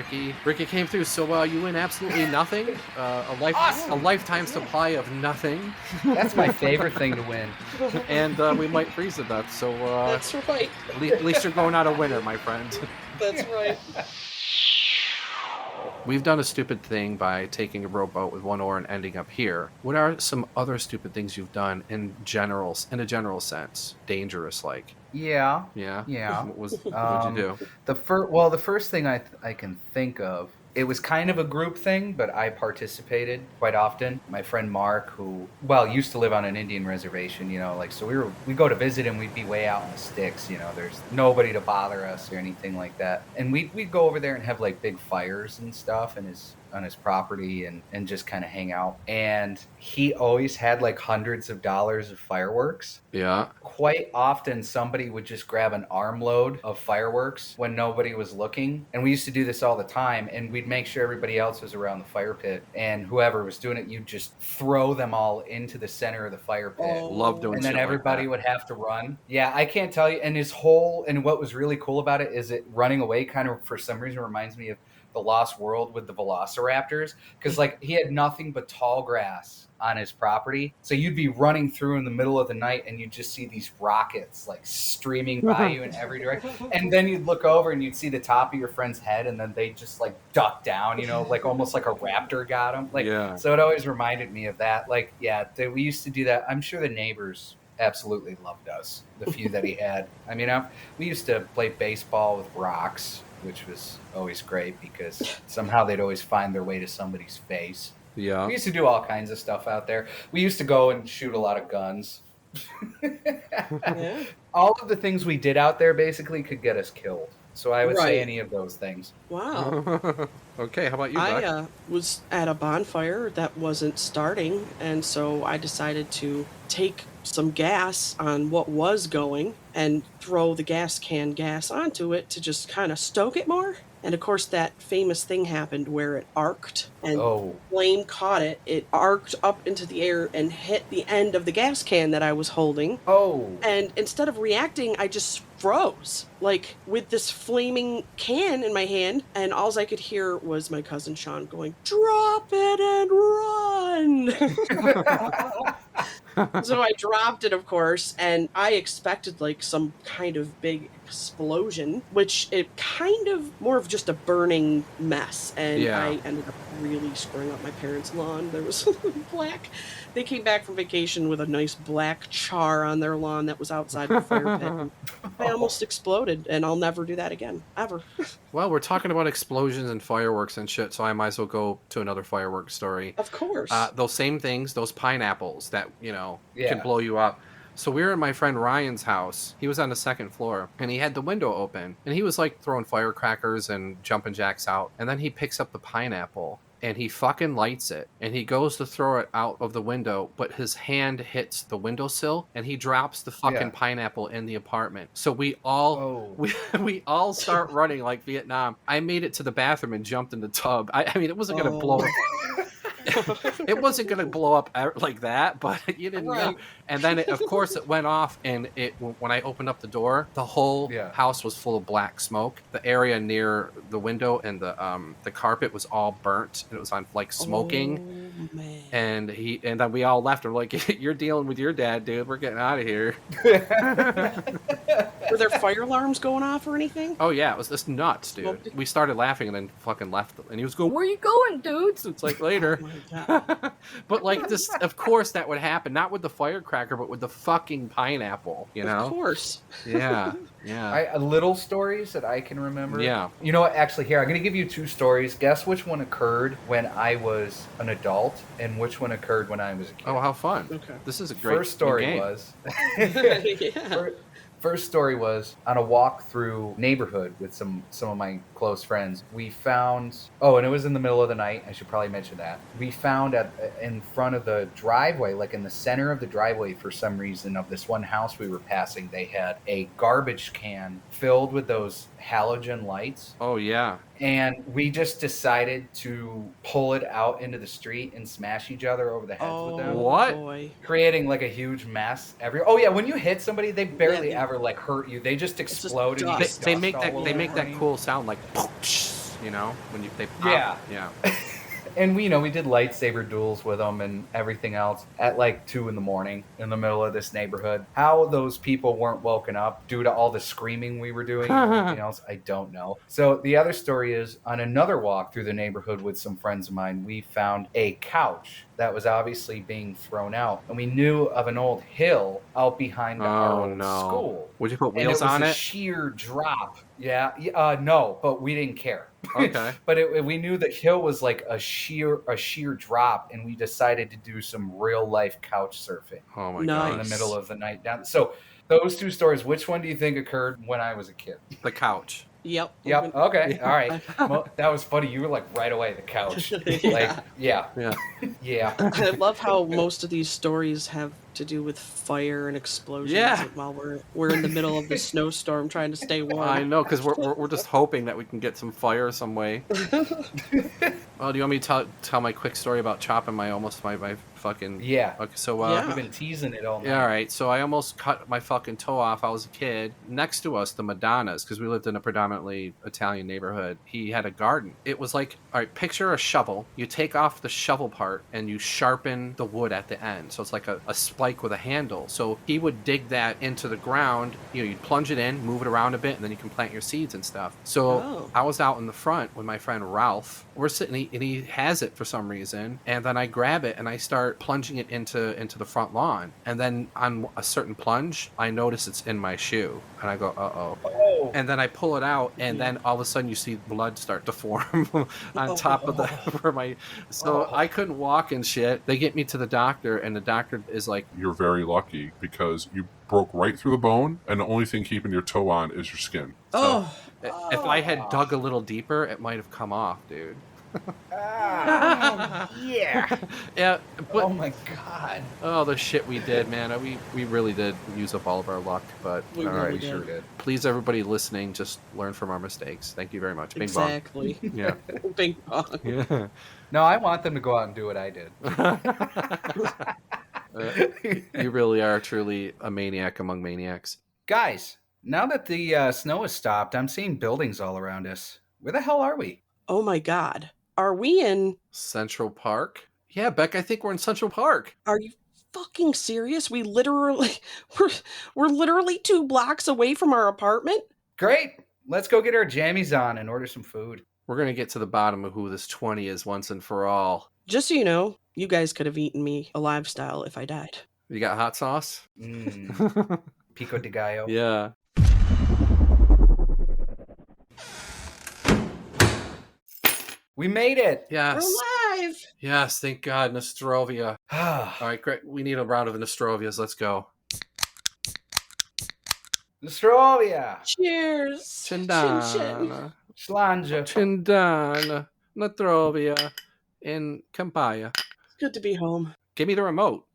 Ricky came through. So you win absolutely nothing. A lifetime supply of nothing. That's my favorite thing to win. And we might freeze to death. So That's right. at least you're going out a winner, my friend. That's right. We've done a stupid thing by taking a rowboat with one oar and ending up here. What are some other stupid things you've done in a general sense? Dangerous, like? Yeah. Yeah. Yeah. What'd you do? The first thing I can think of, it was kind of a group thing, but I participated quite often. My friend Mark, who used to live on an Indian reservation, so we go to visit him, we'd be way out in the sticks, there's nobody to bother us or anything like that. And we'd go over there and have like big fires and stuff, and on his property and just kind of hang out. And he always had like hundreds of dollars of fireworks. Yeah. Quite often, somebody would just grab an armload of fireworks when nobody was looking. And we used to do this all the time. And we'd make sure everybody else was around the fire pit. And whoever was doing it, you'd just throw them all into the center of the fire pit. Love doing And then shit like everybody that. would have to run. Yeah, I can't tell you. And what was really cool about it is it running away kind of for some reason reminds me of the Lost World with the Velociraptors, because like he had nothing but tall grass on his property, so you'd be running through in the middle of the night and you'd just see these rockets like streaming by you in every direction, and then you'd look over and you'd see the top of your friend's head, and then they just like duck down, like almost like a raptor got them. So it always reminded me of that. We used to do that. I'm sure the neighbors absolutely loved us, the few that he had. I mean, we used to play baseball with rocks, which was always great because somehow they'd always find their way to somebody's face. Yeah. We used to do all kinds of stuff out there. We used to go and shoot a lot of guns. All of the things we did out there basically could get us killed. So I would say any of those things. Wow. Okay, how about you, Beck? I was at a bonfire that wasn't starting, and so I decided to take some gas on what was going and throw the gas onto it to just kind of stoke it more. And of course, that famous thing happened where it arced and flame caught it. It arced up into the air and hit the end of the gas can that I was holding. And instead of reacting, I just froze, like with this flaming can in my hand. And all I could hear was my cousin Sean going, "Drop it and run." So I dropped it, of course, and I expected like some kind of big explosion, which it kind of more of just a burning mess. And I ended up really screwing up my parents' lawn. There was black. They came back from vacation with a nice black char on their lawn that was outside the fire pit. I almost exploded, and I'll never do that again, ever. Well, we're talking about explosions and fireworks and shit, so I might as well go to another fireworks story. Of course. Those same things, those pineapples that, Yeah. can blow you up. So we were at my friend Ryan's house. He was on the second floor, and he had the window open, and he was like throwing firecrackers and jumping jacks out. And then he picks up the pineapple, and he fucking lights it, and he goes to throw it out of the window, but his hand hits the windowsill, and he drops the fucking pineapple in the apartment. So we all we all start running like Vietnam. I made it to the bathroom and jumped in the tub. I mean, it wasn't gonna blow. It wasn't going to blow up like that, but you didn't know. And then, of course, it went off, and when I opened up the door, the whole house was full of black smoke. The area near the window and the carpet was all burnt, and it was on like smoking. Oh, man. And then we all left. And we're like, "You're dealing with your dad, dude. We're getting out of here." Were there fire alarms going off or anything? Oh yeah, it was just nuts, dude. We started laughing and then fucking left, and he was going, "Where you going, dudes?" It's like later. But like this, of course, that would happen. Not with the firecracker, but with the fucking pineapple. Of course. Yeah. Little stories that I can remember. Yeah. You know what? Actually, here, I'm going to give you two stories. Guess which one occurred when I was an adult and which one occurred when I was a kid. Oh, how fun. Okay. This is a great First story game. was... Yeah. First story was on a walk through neighborhood with some of my close friends. We found, and it was in the middle of the night. I should probably mention that. We found in front of the driveway, like in the center of the driveway for some reason of this one house we were passing, they had a garbage can filled with those halogen lights. Oh, yeah. And we just decided to pull it out into the street and smash each other over the heads with them. What? Boy. Creating like a huge mess. When you hit somebody, they barely ever like hurt you. They just explode. And They make that cool sound like, when they pop. Yeah. And we did lightsaber duels with them and everything else at like 2 a.m. in the middle of this neighborhood. How those people weren't woken up due to all the screaming we were doing and everything else, I don't know. So the other story is on another walk through the neighborhood with some friends of mine, we found a couch that was obviously being thrown out. And we knew of an old hill out behind our old school. Would you put wheels on it? It was a sheer drop. Yeah. No, but we didn't care. Okay. But we knew the hill was like a sheer drop, and we decided to do some real life couch surfing. Oh my god! In the middle of the night down. So those two stories, which one do you think occurred when I was a kid? The couch. Yep. Yep. Okay. Yeah. All right. Well, that was funny. You were like right away the couch. Like, yeah. Yeah. I love how most of these stories have to do with fire and explosions. Yeah. And while we're in the middle of the snowstorm trying to stay warm. I know, because we're just hoping that we can get some fire some way. Well, do you want me to tell my quick story about chopping my fucking... Yeah. Okay, so... I've been teasing it all night. Yeah, all right. So I almost cut my fucking toe off. I was a kid. Next to us, the Madonnas, because we lived in a predominantly Italian neighborhood, he had a garden. It was like, all right, picture a shovel. You take off the shovel part and you sharpen the wood at the end. So it's like a spike with a handle. So he would dig that into the ground. You know, you'd plunge it in, move it around a bit, and then you can plant your seeds and stuff. So I was out in the front with my friend Ralph. We're sitting, and he has it for some reason. And then I grab it and I start plunging it into the front lawn. And then on a certain plunge, I notice it's in my shoe. And I go, uh-oh. And then I pull it out, and then all of a sudden you see blood start to form on top of where my... So I couldn't walk and shit. They get me to the doctor, and the doctor is like... You're very lucky because you broke right through the bone, and the only thing keeping your toe on is your skin. So if I had dug a little deeper, it might have come off, dude. Yeah. Yeah. But, oh my god. Oh, the shit we did, man. We really did use up all of our luck, but We all really right, did. Sure did. Please, everybody listening, just learn from our mistakes. Thank you very much. Bing Exactly. bong. Yeah. Bing bong. Yeah. No, I want them to go out and do what I did. You really are truly a maniac among maniacs. Guys, now that the snow has stopped, I'm seeing buildings all around us. Where the hell are we? Oh my god. Are we in... Central Park? Yeah, Beck, I think we're in Central Park. Are you fucking serious? We literally... We're literally 2 blocks away from our apartment? Great. Let's go get our jammies on and order some food. We're going to get to the bottom of who this 20 is once and for all. Just so you know, you guys could have eaten me alive style if I died. You got hot sauce? Pico de gallo. Yeah. We made it. Yes. We're alive. Yes, thank God. Nostrovia. All right, great. We need a round of Nostrovias. Let's go. Nostrovia. Cheers. Cindana. Slanja. Cindana. Nostrovia. In Campaya. It's good to be home. Give me the remote.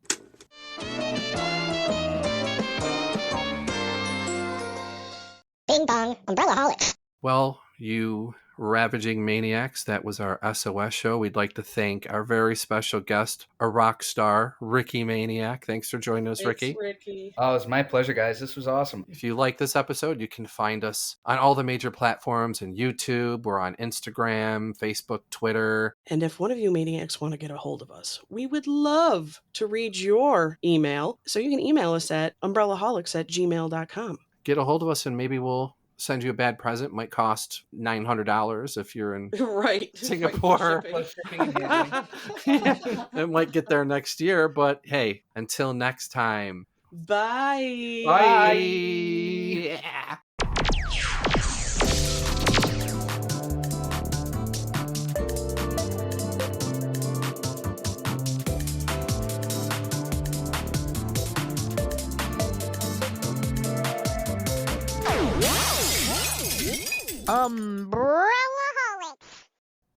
Bing bong, umbrella-holics. Well, you ravaging maniacs, that was our S.O.S show. We'd like to thank our very special guest, a rock star, Ricky Maniac. Thanks for joining us, Ricky. Thanks, Ricky. Oh, it's my pleasure, guys. This was awesome. If you like this episode, you can find us on all the major platforms and YouTube. We're on Instagram, Facebook, Twitter. And if one of you maniacs want to get a hold of us, we would love to read your email. So you can email us at umbrellaholics@gmail.com. Get a hold of us and maybe we'll send you a bad present. Might cost $900 if you're in Right. Singapore. It might get there next year, but hey, until next time. Bye. Bye. Yeah. Umbrella!